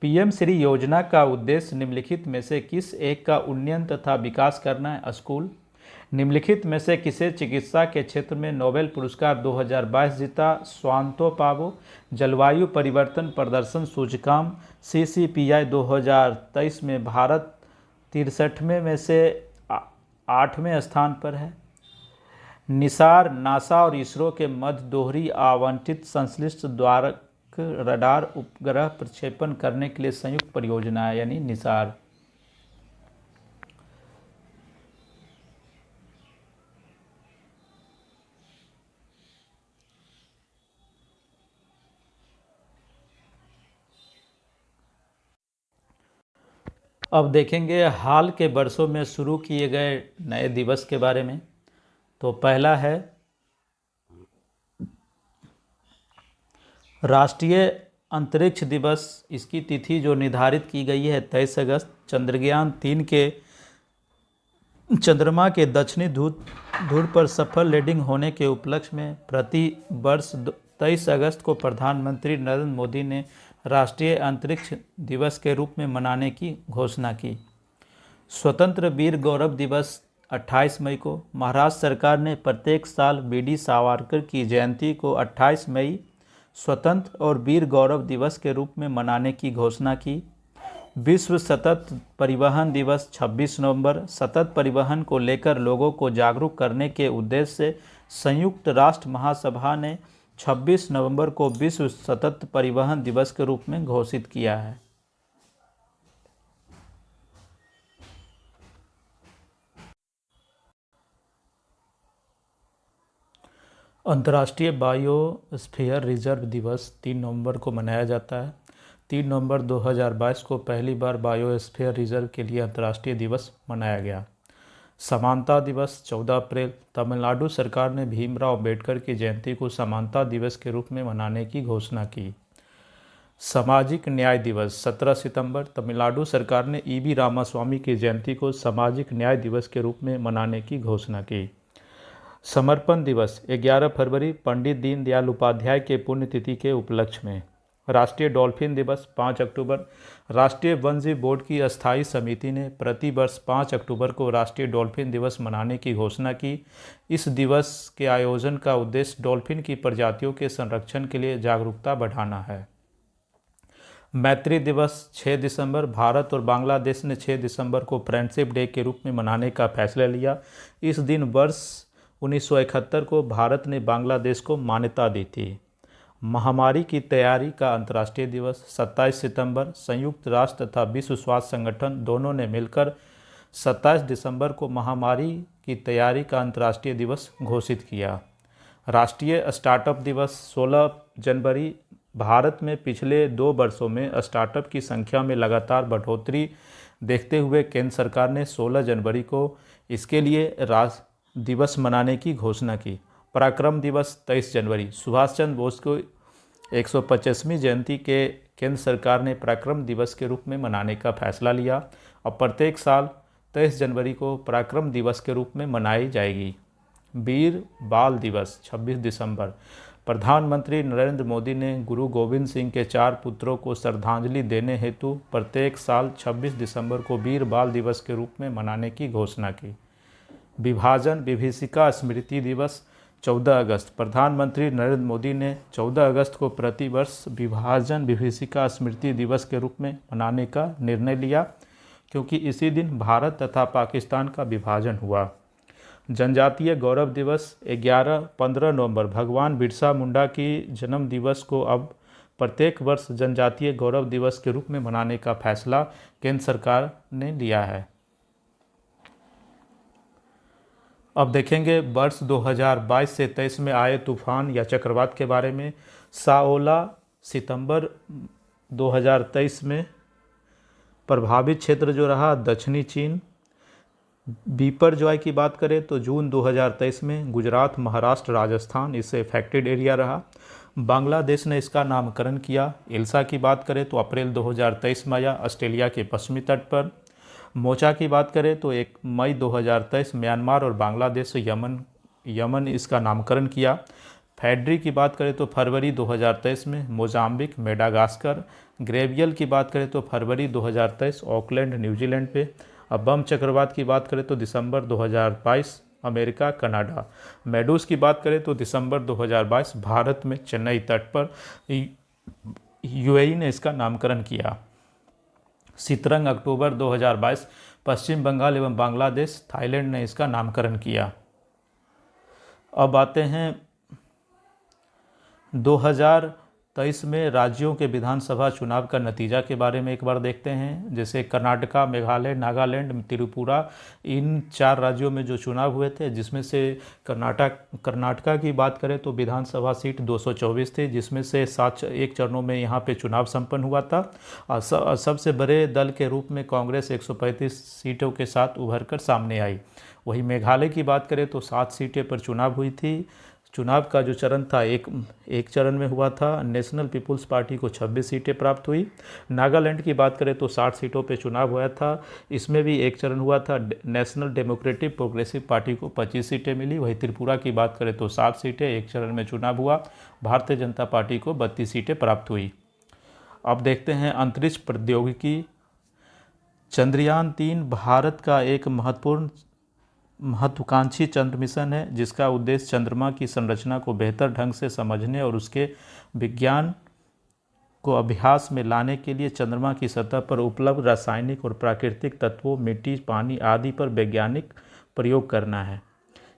पीएम श्री योजना का उद्देश्य निम्नलिखित में से किस एक का उन्नयन तथा विकास करना है? स्कूल। निम्नलिखित में से किसे चिकित्सा के क्षेत्र में नोबेल पुरस्कार 2022 जीता? स्वांतो पावो। जलवायु परिवर्तन प्रदर्शन सूचकांक CCPI 2023 में भारत 63वें में से 8वें स्थान पर है। निसार नासा और इसरो के मध्य दोहरी आवंटित संश्लिष्ट द्वारक रडार उपग्रह प्रक्षेपण करने के लिए संयुक्त परियोजना है, यानी निसार। अब देखेंगे हाल के वर्षों में शुरू किए गए नए दिवस के बारे में। तो पहला है राष्ट्रीय अंतरिक्ष दिवस। इसकी तिथि जो निर्धारित की गई है 23 अगस्त। चंद्रयान 3 के चंद्रमा के दक्षिणी ध्रुव पर सफल लैंडिंग होने के उपलक्ष्य में प्रति वर्ष 23 अगस्त को प्रधानमंत्री नरेंद्र मोदी ने राष्ट्रीय अंतरिक्ष दिवस के रूप में मनाने की घोषणा की। स्वतंत्र वीर गौरव दिवस 28 मई को। महाराष्ट्र सरकार ने प्रत्येक साल BD सावरकर की जयंती को 28 मई स्वतंत्र और वीर गौरव दिवस के रूप में मनाने की घोषणा की। विश्व सतत परिवहन दिवस 26 नवंबर। सतत परिवहन को लेकर लोगों को जागरूक करने के उद्देश्य से संयुक्त राष्ट्र महासभा ने 26 नवंबर को विश्व सतत परिवहन दिवस के रूप में घोषित किया है। अंतर्राष्ट्रीय बायोस्फीयर रिजर्व दिवस 3 नवंबर को मनाया जाता है। 3 नवंबर 2022 को पहली बार बायोस्फीयर रिजर्व के लिए अंतर्राष्ट्रीय दिवस मनाया गया। समानता दिवस 14 अप्रैल। तमिलनाडु सरकार ने भीमराव अंबेडकर की जयंती को समानता दिवस के रूप में मनाने की घोषणा की। सामाजिक न्याय दिवस 17 सितंबर। तमिलनाडु सरकार ने ईवी रामास्वामी की जयंती को सामाजिक न्याय दिवस के रूप में मनाने की घोषणा की। समर्पण दिवस 11 फरवरी, पंडित दीनदयाल उपाध्याय के पुण्यतिथि के उपलक्ष्य में। राष्ट्रीय डॉल्फिन दिवस 5 अक्टूबर। राष्ट्रीय वन्यजीव बोर्ड की अस्थायी समिति ने प्रतिवर्ष 5 अक्टूबर को राष्ट्रीय डॉल्फिन दिवस मनाने की घोषणा की। इस दिवस के आयोजन का उद्देश्य डॉल्फिन की प्रजातियों के संरक्षण के लिए जागरूकता बढ़ाना है। मैत्री दिवस 6 दिसंबर। भारत और बांग्लादेश ने 6 दिसंबर को फ्रेंडशिप डे के रूप में मनाने का फैसला लिया। इस दिन वर्ष 1971 को भारत ने बांग्लादेश को मान्यता दी थी। महामारी की तैयारी का अंतर्राष्ट्रीय दिवस 27 सितंबर। संयुक्त राष्ट्र तथा विश्व स्वास्थ्य संगठन दोनों ने मिलकर 27 दिसंबर को महामारी की तैयारी का अंतर्राष्ट्रीय दिवस घोषित किया। राष्ट्रीय स्टार्टअप दिवस 16 जनवरी। भारत में पिछले 2 वर्षों में स्टार्टअप की संख्या में लगातार बढ़ोतरी देखते हुए केंद्र सरकार ने 16 जनवरी को इसके लिए राष्ट्र दिवस मनाने की घोषणा की। पराक्रम दिवस 23 जनवरी। सुभाष चंद्र बोस को 150वीं जयंती के केंद्र सरकार ने पराक्रम दिवस के रूप में मनाने का फैसला लिया और प्रत्येक साल 23 जनवरी को पराक्रम दिवस के रूप में मनाई जाएगी। वीर बाल दिवस 26 दिसंबर। प्रधानमंत्री नरेंद्र मोदी ने गुरु गोविंद सिंह के 4 पुत्रों को श्रद्धांजलि देने हेतु प्रत्येक साल 26 दिसंबर को वीर बाल दिवस के रूप में मनाने की घोषणा की। विभाजन विभीषिका स्मृति दिवस 14 अगस्त। प्रधानमंत्री नरेंद्र मोदी ने 14 अगस्त को प्रतिवर्ष विभाजन विभीषिका स्मृति दिवस के रूप में मनाने का निर्णय लिया, क्योंकि इसी दिन भारत तथा पाकिस्तान का विभाजन हुआ। जनजातीय गौरव दिवस 15 नवंबर। भगवान बिरसा मुंडा की जन्म दिवस को अब प्रत्येक वर्ष जनजातीय गौरव दिवस के रूप में मनाने का फैसला केंद्र सरकार ने लिया है। अब देखेंगे वर्ष 2022 से 23 में आए तूफान या चक्रवात के बारे में। साओला सितंबर 2023 में प्रभावित क्षेत्र जो रहा दक्षिणी चीन। बिपरजॉय की बात करें तो जून 2023 में गुजरात, महाराष्ट्र, राजस्थान इससे इफेक्टेड एरिया रहा। बांग्लादेश ने इसका नामकरण किया। इल्सा की बात करें तो अप्रैल 2023 में आया ऑस्ट्रेलिया के पश्चिमी तट पर। मोचा की बात करें तो 1 मई 2023 म्यांमार और बांग्लादेश से यमन इसका नामकरण किया। फैड्री की बात करें तो फरवरी 2023 में मोजाम्बिक, मेडागास्कर। ग्रेवियल की बात करें तो फरवरी 2023 ऑकलैंड, न्यूजीलैंड पे। अब बम चक्रवात की बात करें तो दिसंबर 2022 अमेरिका, कनाडा। मेडूस की बात करें तो दिसंबर 2022 भारत में चेन्नई तट पर। यूएई ने इसका नामकरण किया। सितरंग अक्टूबर 2022 पश्चिम बंगाल एवं बांग्लादेश, थाईलैंड ने इसका नामकरण किया। अब आते हैं 2023 में राज्यों के विधानसभा चुनाव का नतीजा के बारे में एक बार देखते हैं। जैसे कर्नाटका, मेघालय, नागालैंड, त्रिपुरा, इन 4 राज्यों में जो चुनाव हुए थे, जिसमें से कर्नाटका की बात करें तो विधानसभा सीट 224 थी, जिसमें से 1 चरणों में यहाँ पे चुनाव संपन्न हुआ था। और सबसे बड़े दल के रूप में कांग्रेस 135 सीटों के साथ उभर कर सामने आई। वहीं मेघालय की बात करें तो 7 सीटें पर चुनाव हुई थी। चुनाव का जो चरण था एक चरण में हुआ था। नेशनल पीपुल्स पार्टी को 26 सीटें प्राप्त हुई। नागालैंड की बात करें तो 60 सीटों पे चुनाव हुआ था। इसमें भी एक चरण हुआ था। नेशनल डेमोक्रेटिक प्रोग्रेसिव पार्टी को 25 सीटें मिली। वहीं त्रिपुरा की बात करें तो 7 सीटें, एक चरण में चुनाव हुआ। भारतीय जनता पार्टी को 32 सीटें प्राप्त हुई। अब देखते हैं अंतरिक्ष प्रौद्योगिकी। चंद्रयान 3 भारत का एक महत्वाकांक्षी चंद्र मिशन है, जिसका उद्देश्य चंद्रमा की संरचना को बेहतर ढंग से समझने और उसके विज्ञान को अभ्यास में लाने के लिए चंद्रमा की सतह पर उपलब्ध रासायनिक और प्राकृतिक तत्वों, मिट्टी, पानी आदि पर वैज्ञानिक प्रयोग करना है।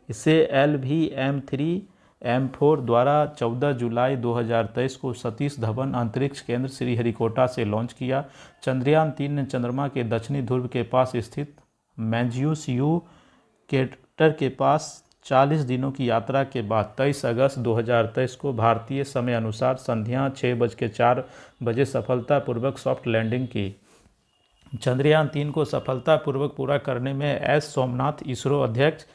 इसे LVM-3M4 द्वारा 14 जुलाई 2023 को सतीश धवन अंतरिक्ष केंद्र श्रीहरिकोटा से लॉन्च किया। चंद्रयान 3 ने चंद्रमा के दक्षिणी ध्रुव के पास स्थित मैन्जियस यू केटर के पास 40 दिनों की यात्रा के बाद 23 अगस्त 2023 को भारतीय समय अनुसार संध्या 6:04 बजे सफलतापूर्वक सॉफ्ट लैंडिंग की। चंद्रयान 3 को सफलतापूर्वक पूरा करने में एस सोमनाथ, इसरो अध्यक्ष,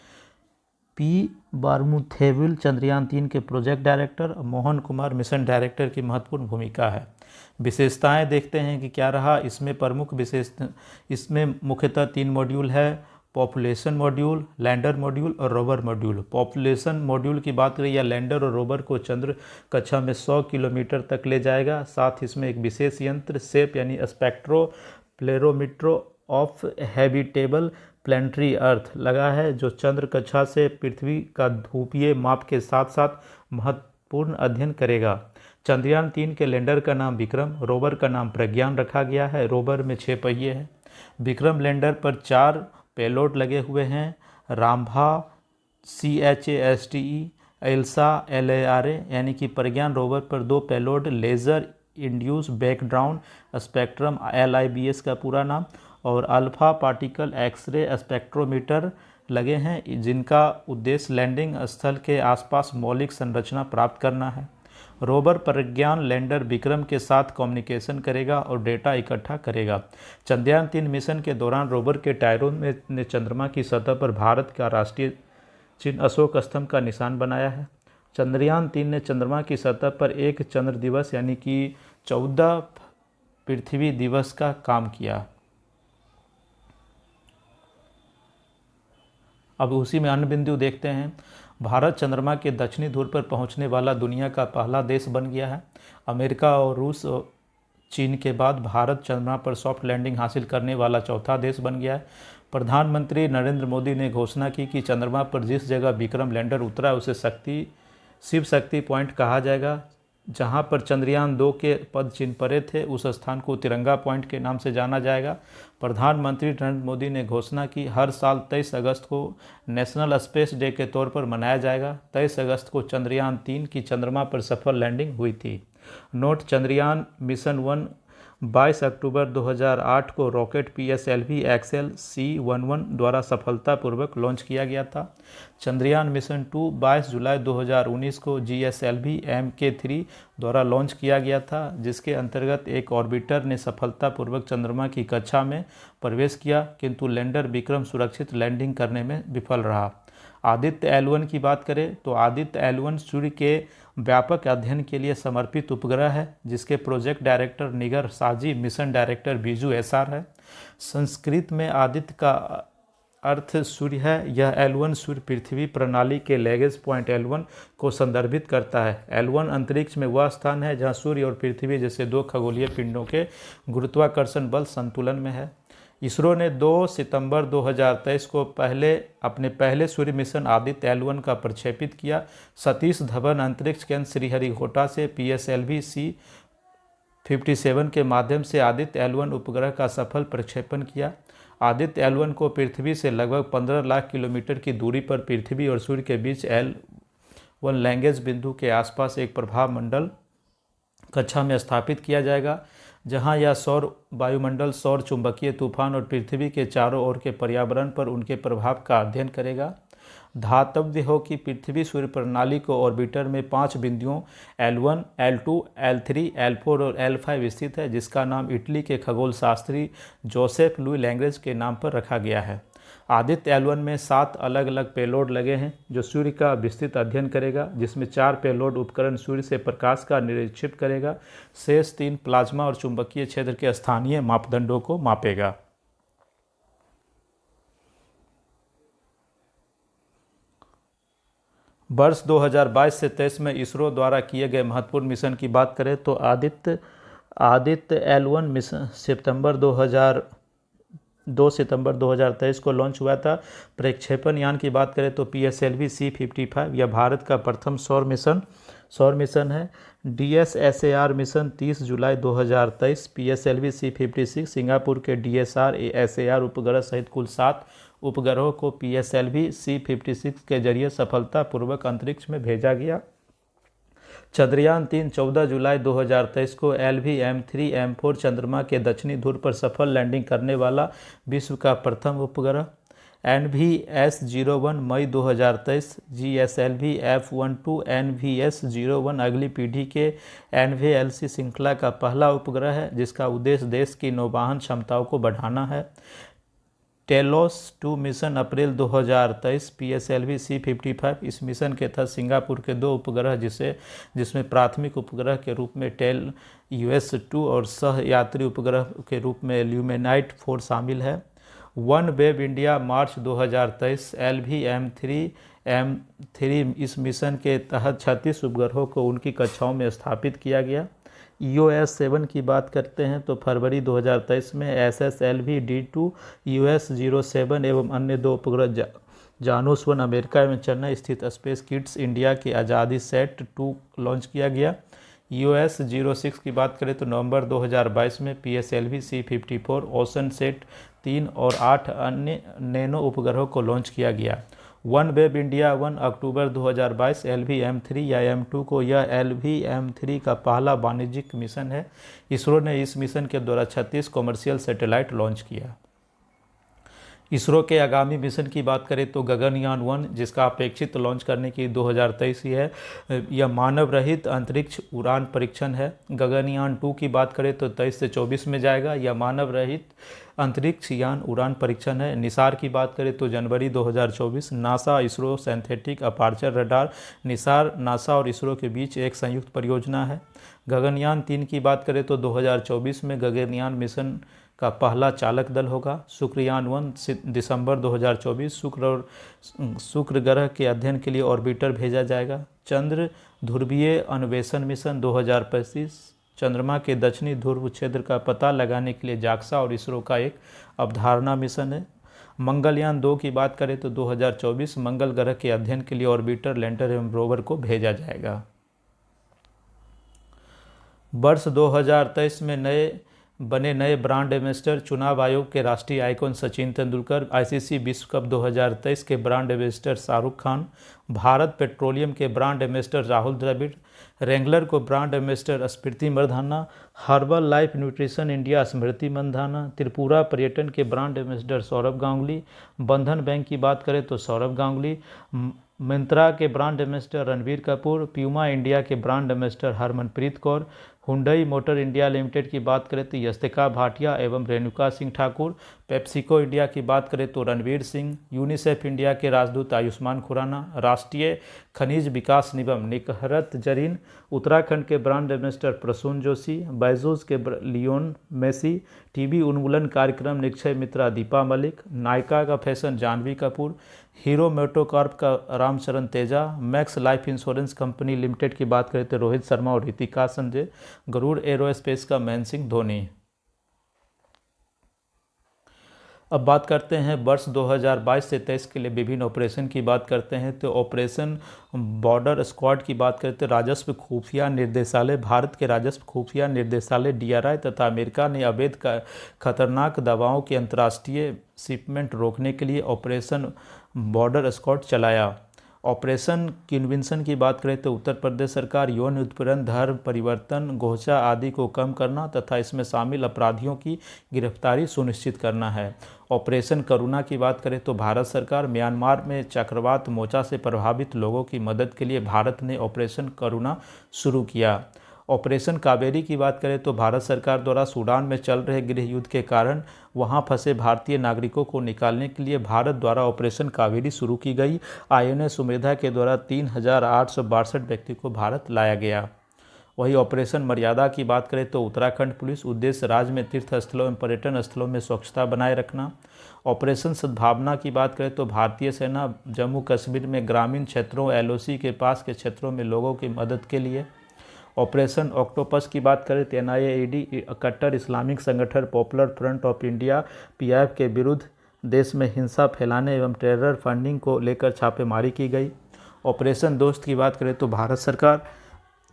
पी बारमुथेविल चंद्रयान 3 के project director, Mohan Kumar mission director की महत्वपूर्ण भूमिका है। विशेषताएं देखते हैं कि क्या रहा इसमें प्रमुख विशेषता। इसमें मुख्यतः 3 मॉड्यूल है, पॉपुलेशन मॉड्यूल, लैंडर मॉड्यूल और रोवर मॉड्यूल। पॉपुलेशन मॉड्यूल की बात करें या लैंडर और रोवर को चंद्र कक्षा में 100 किलोमीटर तक ले जाएगा। साथ ही इसमें एक विशेष यंत्र सेप यानी स्पेक्ट्रो प्लेरोमीट्रो ऑफ हैबिटेबल प्लानिटरी अर्थ लगा है, जो चंद्र कक्षा से पृथ्वी का धूपीय माप के साथ साथ महत्वपूर्ण अध्ययन करेगा। चंद्रयान 3 के लैंडर का नाम विक्रम, रोवर का नाम प्रज्ञान रखा गया है। रोवर में 6 पहिए हैं। विक्रम लैंडर पर 4 पेलोड लगे हुए हैं, रामभा CHASTE, एल्सा LARA, यानी कि प्रज्ञान रोवर पर 2 payload laser induce background spectrum LIBS का पूरा नाम और अल्फा पार्टिकल एक्सरे स्पेक्ट्रोमीटर लगे हैं, जिनका उद्देश्य लैंडिंग स्थल के आसपास मौलिक संरचना प्राप्त करना है। रोवर प्रज्ञान लैंडर विक्रम के साथ कम्युनिकेशन करेगा और डेटा इकट्ठा करेगा। चंद्रयान 3 मिशन के दौरान रोवर के टायरों ने चंद्रमा की सतह पर भारत का राष्ट्रीय चिन्ह अशोक स्तंभ का निशान बनाया है। चंद्रयान 3 ने चंद्रमा की सतह पर एक चंद्र दिवस यानी कि 14 पृथ्वी दिवस का काम किया। अब उसी में अन्य बिंदु देखते हैं। भारत चंद्रमा के दक्षिणी ध्रुव पर पहुंचने वाला दुनिया का पहला देश बन गया है। अमेरिका और रूस और चीन के बाद भारत चंद्रमा पर सॉफ्ट लैंडिंग हासिल करने वाला चौथा देश बन गया है। प्रधानमंत्री नरेंद्र मोदी ने घोषणा की कि चंद्रमा पर जिस जगह विक्रम लैंडर उतरा उसे शिव शक्ति पॉइंट कहा जाएगा। जहां पर चंद्रयान 2 के पद चिन्ह पड़े थे उस स्थान को तिरंगा पॉइंट के नाम से जाना जाएगा। प्रधानमंत्री नरेंद्र मोदी ने घोषणा की हर साल 23 अगस्त को नेशनल स्पेस डे के तौर पर मनाया जाएगा। 23 अगस्त को चंद्रयान 3 की चंद्रमा पर सफल लैंडिंग हुई थी। नोट: चंद्रयान मिशन 1 22 अक्टूबर 2008 को रॉकेट PSLV XL C11 द्वारा सफलतापूर्वक लॉन्च किया गया था। चंद्रयान मिशन 2 22 जुलाई 2019 को GSLV MK3 द्वारा लॉन्च किया गया था, जिसके अंतर्गत एक ऑर्बिटर ने सफलतापूर्वक चंद्रमा की कक्षा में प्रवेश किया, किंतु लैंडर विक्रम सुरक्षित लैंडिंग करने में विफल रहा। आदित्य L1 की बात करें तो आदित्य L1 सूर्य के व्यापक अध्ययन के लिए समर्पित उपग्रह है, जिसके प्रोजेक्ट डायरेक्टर निगर साजी, मिशन डायरेक्टर बीजू SR है। संस्कृत में आदित्य का अर्थ सूर्य है। यह L1 सूर्य पृथ्वी प्रणाली के लैगेज पॉइंट L1 को संदर्भित करता है। L1 अंतरिक्ष में वह स्थान है जहां सूर्य और पृथ्वी जैसे 2 खगोलीय पिंडों के गुरुत्वाकर्षण बल संतुलन में है। इसरो ने 2 सितंबर 2023 को अपने पहले सूर्य मिशन आदित्य L1 का प्रक्षेपित किया। सतीश धवन अंतरिक्ष केंद्र श्रीहरिकोटा से PSLV C57 के माध्यम से आदित्य L1 उपग्रह का सफल प्रक्षेपण किया। आदित्य L1 को पृथ्वी से लगभग 15 लाख किलोमीटर की दूरी पर पृथ्वी और सूर्य के बीच L1 लैंगेज बिंदु के आसपास एक प्रभाव मंडल कक्षा में स्थापित किया जाएगा, जहां यह सौर वायुमंडल, सौर चुंबकीय तूफान और पृथ्वी के चारों ओर के पर्यावरण पर उनके प्रभाव का अध्ययन करेगा। धातव्य हो कि पृथ्वी सूर्य प्रणाली को ऑर्बिटर में 5 बिंदुओं L1, L2, L3, L4 और L5 स्थित है, जिसका नाम इटली के खगोल शास्त्री जोसेफ लुई लैंग्रेज के नाम पर रखा गया है। आदित्य L1 में 7 अलग अलग पेलोड लगे हैं जो सूर्य का विस्तृत अध्ययन करेगा, जिसमें 4 पेलोड उपकरण सूर्य से प्रकाश का निरीक्षण करेगा। शेष 3 प्लाज्मा और चुंबकीय क्षेत्र के स्थानीय मापदंडों को मापेगा। वर्ष 2022 से 23 में इसरो द्वारा किए गए महत्वपूर्ण मिशन की बात करें तो आदित्य L1 मिशन 2 सितंबर 2023 को लॉन्च हुआ था। प्रक्षेपण यान की बात करें तो PSLV C55 यह भारत का प्रथम सौर मिशन है। DSSAR मिशन 30 जुलाई 2023, PSLV C56 सिंगापुर के DSR-SAR उपग्रह सहित कुल 7 उपग्रहों को PSLV C56 के जरिए सफलतापूर्वक अंतरिक्ष में भेजा गया। चंद्रयान 3 14 जुलाई 2023 को LV-M3-M4 चंद्रमा के दक्षिणी ध्रुव पर सफल लैंडिंग करने वाला विश्व का प्रथम उपग्रह। NVS-01 मई 2023, GSLV F12 NVS-01 अगली पीढ़ी के NVLC श्रृंखला का पहला उपग्रह है, जिसका उद्देश्य देश की नौवहन क्षमताओं को बढ़ाना है। टेलोस 2 मिशन अप्रैल 2023 PSLV C-55। इस मिशन के तहत सिंगापुर के 2 उपग्रह जिसमें प्राथमिक उपग्रह के रूप में टेल US-2 और सह यात्री उपग्रह के रूप में ल्यूमेनाइट 4 शामिल है। वन वेब इंडिया मार्च 2023 LVM-3 इस मिशन के तहत 36 उपग्रहों को उनकी कक्षाओं में स्थापित किया गया। EOS-7 की बात करते हैं तो फरवरी 2023 में SSLV-D2 US-07 एवं अन्य 2 उपग्रह जानुस-1 अमेरिका एवं चेन्नई स्थित स्पेस किड्स इंडिया के आज़ादी सेट 2 लॉन्च किया गया। EOS-06 की बात करें तो नवंबर 2022 में PSLV C-54 ओशन सेट 3 और 8 अन्य नैनो उपग्रहों को लॉन्च किया गया। वन वेब इंडिया 1 अक्टूबर 2022 LVM-3 या M2 को यह LVM-3 का पहला वाणिज्यिक मिशन है। इसरो ने इस मिशन के द्वारा 36 कॉमर्शियल सैटेलाइट लॉन्च किया। इसरो के आगामी मिशन की बात करें तो गगनयान 1 जिसका अपेक्षित लॉन्च करने की 2023 ही है। यह मानव रहित अंतरिक्ष उड़ान परीक्षण है। गगनयान 2 की बात करें तो 23 से 24 में जाएगा। यह मानव रहित अंतरिक्ष यान उड़ान परीक्षण है। निसार की बात करें तो जनवरी 2024 NASA ISRO synthetic aperture radar Nisar NASA और इसरो के बीच एक संयुक्त परियोजना है। गगनयान 3 की बात करें तो 2024 में गगनयान मिशन का पहला चालक दल होगा। शुक्रयान 1 दिसंबर 2024 शुक्र ग्रह के अध्ययन के लिए ऑर्बिटर भेजा जाएगा। चंद्र ध्रुवीय अन्वेषण मिशन 2025 चंद्रमा के दक्षिणी ध्रुव क्षेत्र का पता लगाने के लिए जाक्सा और इसरो का एक अवधारणा मिशन है। मंगलयान 2 की बात करें तो 2024 मंगल ग्रह के अध्ययन के लिए ऑर्बिटर लैंडर एवं रोवर को भेजा जाएगा। वर्ष 2023 में नए ब्रांड एम्बेसडर चुनाव आयोग के राष्ट्रीय आइकॉन सचिन तेंदुलकर, ICC विश्व कप 2023 के brand ambassador Shahrukh Khan, Bharat petroleum के brand ambassador Rahul Dravid, Wrangler को brand ambassador Smriti Mandhana, Herbalife nutrition India Smriti Mandhana, Tripura पर्यटन के ब्रांड एम्बेसडर सौरभ गांगुली, बंधन बैंक की बात करें तो सौरभ गांगुली, मिंत्रा के brand ambassador Ranbir Kapoor, Puma India के brand ambassador Harmanpreet Kaur, Hyundai motor India limited की बात करें तो यस्तिका भाटिया एवं रेणुका सिंह ठाकुर, पेप्सिको इंडिया की बात करें तो रणवीर सिंह, यूनिसेफ इंडिया के राजदूत आयुष्मान खुराना, राष्ट्रीय खनिज विकास निगम निकहरत जरीन, उत्तराखंड के ब्रांड एम्बेसडर प्रसून जोशी, बैजूस के लियोन मेसी, टीबी उन्मूलन कार्यक्रम निक्षय मित्रा दीपा मलिक, नायका का फैशन जानवी कपूर, हीरो मोटोकॉर्प का Ramcharan Teja, Max Life insurance company limited की बात करें तो रोहित शर्मा और रितिका संजय, गरुड़ एरोस्पेस का महेंद्र सिंह धोनी। अब बात करते हैं वर्ष 2022 से 23 के लिए विभिन्न ऑपरेशन की बात करते हैं तो ऑपरेशन बॉर्डर स्क्वाड की बात करते हैं। राजस्व खुफिया निर्देशालय, भारत के राजस्व खुफिया निर्देशालय DRI तथा अमेरिका ने अवैध खतरनाक दवाओं की अंतर्राष्ट्रीय शिपमेंट रोकने के लिए ऑपरेशन बॉर्डर स्क्वाड चलाया। ऑपरेशन किन्विंसन की बात करें तो उत्तर प्रदेश सरकार यौन उत्पीड़न, धर्म परिवर्तन, गोहचा आदि को कम करना तथा इसमें शामिल अपराधियों की गिरफ्तारी सुनिश्चित करना है। ऑपरेशन करुणा की बात करें तो भारत सरकार म्यांमार में चक्रवात मोचा से प्रभावित लोगों की मदद के लिए भारत ने ऑपरेशन करुणा शुरू किया। ऑपरेशन कावेरी की बात करें तो भारत सरकार द्वारा सूडान में चल रहे गृह युद्ध के कारण वहां फंसे भारतीय नागरिकों को निकालने के लिए भारत द्वारा ऑपरेशन कावेरी शुरू की गई। INS सुमेधा के द्वारा 3862 व्यक्ति को भारत लाया गया। वही ऑपरेशन मर्यादा की बात करें तो उत्तराखंड पुलिस उद्देश्य राज्य में तीर्थ स्थलों एवं पर्यटन स्थलों में स्वच्छता बनाए रखना। ऑपरेशन सद्भावना की बात करें तो भारतीय सेना जम्मू कश्मीर में ग्रामीण क्षेत्रों LOC के पास के क्षेत्रों में लोगों की मदद के लिए। ऑपरेशन ऑक्टोपस की बात करें तो NIAID कट्टर इस्लामिक संगठन popular front of India PIF के विरुद्ध देश में हिंसा फैलाने एवं टेरर फंडिंग को लेकर छापेमारी की गई। ऑपरेशन दोस्त की बात करें तो भारत सरकार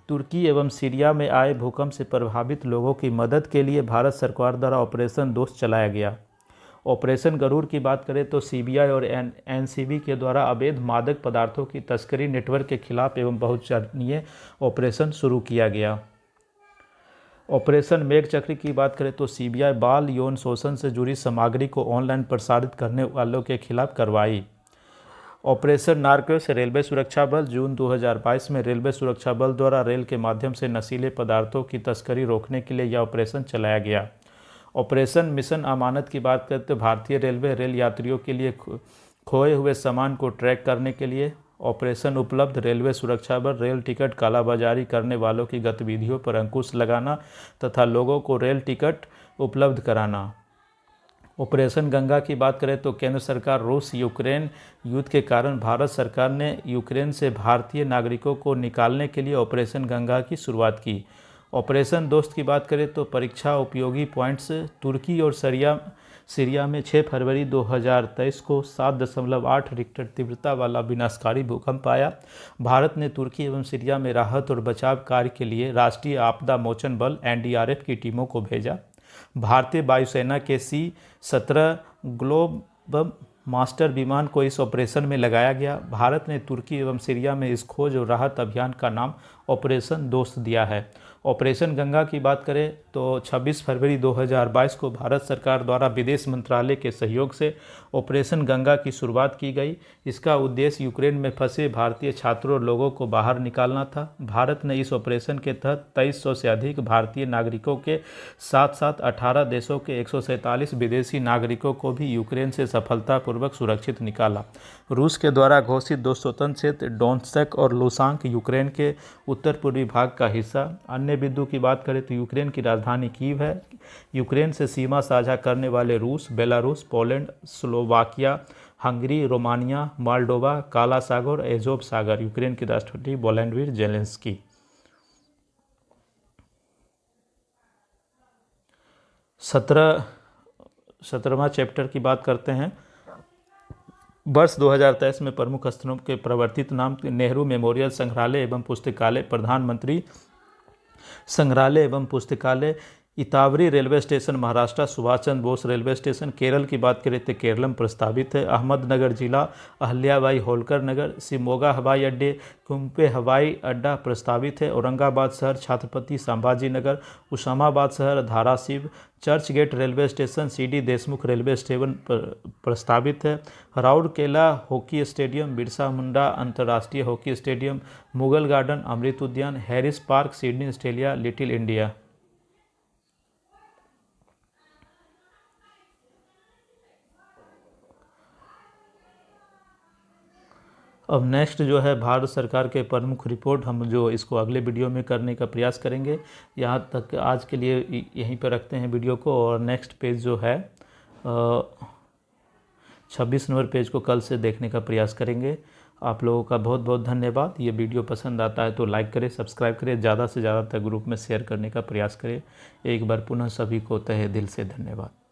तुर्की एवं सीरिया में आए भूकंप से प्रभावित लोगों की मदद के लिए भारत सरकार द्वारा ऑपरेशन दोस्त चलाया गया। ऑपरेशन गरुड़ की बात करें तो CBI और NCB के द्वारा अवैध मादक पदार्थों की तस्करी नेटवर्क के खिलाफ एवं बहुचरणीय ऑपरेशन शुरू किया गया। ऑपरेशन मेघचक्र की बात करें तो CBI बाल यौन शोषण से जुड़ी सामग्री को ऑनलाइन प्रसारित करने वालों के खिलाफ कार्रवाई। ऑपरेशन नार्कोस रेलवे सुरक्षा बल, जून 2022 में रेलवे सुरक्षा बल द्वारा रेल के माध्यम से नशीले पदार्थों की तस्करी रोकने के लिए यह ऑपरेशन चलाया गया। ऑपरेशन मिशन अमानत की बात करते तो भारतीय रेलवे रेल यात्रियों के लिए खोए हुए सामान को ट्रैक करने के लिए। ऑपरेशन उपलब्ध रेलवे सुरक्षा बल रेल टिकट कालाबाजारी करने वालों की गतिविधियों पर अंकुश लगाना तथा लोगों को रेल टिकट उपलब्ध कराना। ऑपरेशन गंगा की बात करें तो केंद्र सरकार रूस यूक्रेन युद्ध के कारण भारत सरकार ने यूक्रेन से भारतीय नागरिकों को निकालने के लिए ऑपरेशन गंगा की शुरुआत की। ऑपरेशन दोस्त की बात करें तो परीक्षा उपयोगी पॉइंट्स तुर्की और सीरिया में 6 फरवरी 2023 को 7.8 रिक्टर तीव्रता वाला विनाशकारी भूकंप आया। भारत ने तुर्की एवं सीरिया में राहत और बचाव कार्य के लिए राष्ट्रीय आपदा मोचन बल NDRF की टीमों को भेजा। भारतीय वायुसेना के C-17 ग्लोब मास्टर विमान को इस ऑपरेशन में लगाया गया। भारत ने तुर्की एवं सीरिया में इस खोज और राहत अभियान का नाम ऑपरेशन दोस्त दिया है। ऑपरेशन गंगा की बात करें तो 26 फरवरी 2022 को भारत सरकार द्वारा विदेश मंत्रालय के सहयोग से ऑपरेशन गंगा की शुरुआत की गई। इसका उद्देश्य यूक्रेन में फंसे भारतीय छात्रों और लोगों को बाहर निकालना था। भारत ने इस ऑपरेशन के तहत 2300 से अधिक भारतीय नागरिकों के साथ साथ 18 देशों के 147 विदेशी नागरिकों को भी यूक्रेन से सफलतापूर्वक सुरक्षित निकाला। रूस के द्वारा घोषित 2 स्वतंत्र क्षेत्र डोनेत्स्क और लुहांस्क यूक्रेन के उत्तर पूर्वी भाग का हिस्सा। अन्य बिंदु की बात करें तो यूक्रेन की राजधानी कीव है। यूक्रेन से सीमा साझा करने वाले रूस, Belarus, Poland, Slovakia, Hungary, Romania, Moldova, काला सागर और एजोव सागर। यूक्रेन के राष्ट्रपति वोलोदिमीर ज़ेलेंस्की। 17वां चैप्टर की बात करते हैं। वर्ष 2023 में प्रमुख स्थलों के परिवर्तित नाम नेहरू मेमोरियल संग्रहालय एवं पुस्तकालय, प्रधानमंत्री संग्रहालय एवं पुस्तकालय, इतावरी railway station Maharashtra, Subhash Chandra Bose railway station. Kerala की बात करें तो केरलम प्रस्तावित है। अहमदनगर जिला, अहल्याबाई होलकर नगर, शिमोगा हवाई अड्डे, कुंपे हवाई अड्डा प्रस्तावित है। औरंगाबाद शहर, छत्रपति संभाजी नगर, उस्मानाबाद शहर, Dharashiv, Churchgate railway station, CD Deshmukh railway station प्रस्तावित है। राउरकेला हॉकी स्टेडियम, बिरसा मुंडा अंतर्राष्ट्रीय hockey stadium, Mughal garden, Amrit Udyan, Harris Park, Sydney Australia, little India. अब नेक्स्ट जो है भारत सरकार के प्रमुख रिपोर्ट, हम जो इसको अगले वीडियो में करने का प्रयास करेंगे। यहाँ तक आज के लिए यहीं पर रखते हैं वीडियो को, और नेक्स्ट पेज जो है 26 नंबर पेज को कल से देखने का प्रयास करेंगे। आप लोगों का बहुत बहुत धन्यवाद। ये वीडियो पसंद आता है तो लाइक करें, सब्सक्राइब करें, ज़्यादा से ज़्यादा तक ग्रुप में शेयर करने का प्रयास करें। एक बार पुनः सभी को तहे दिल से धन्यवाद।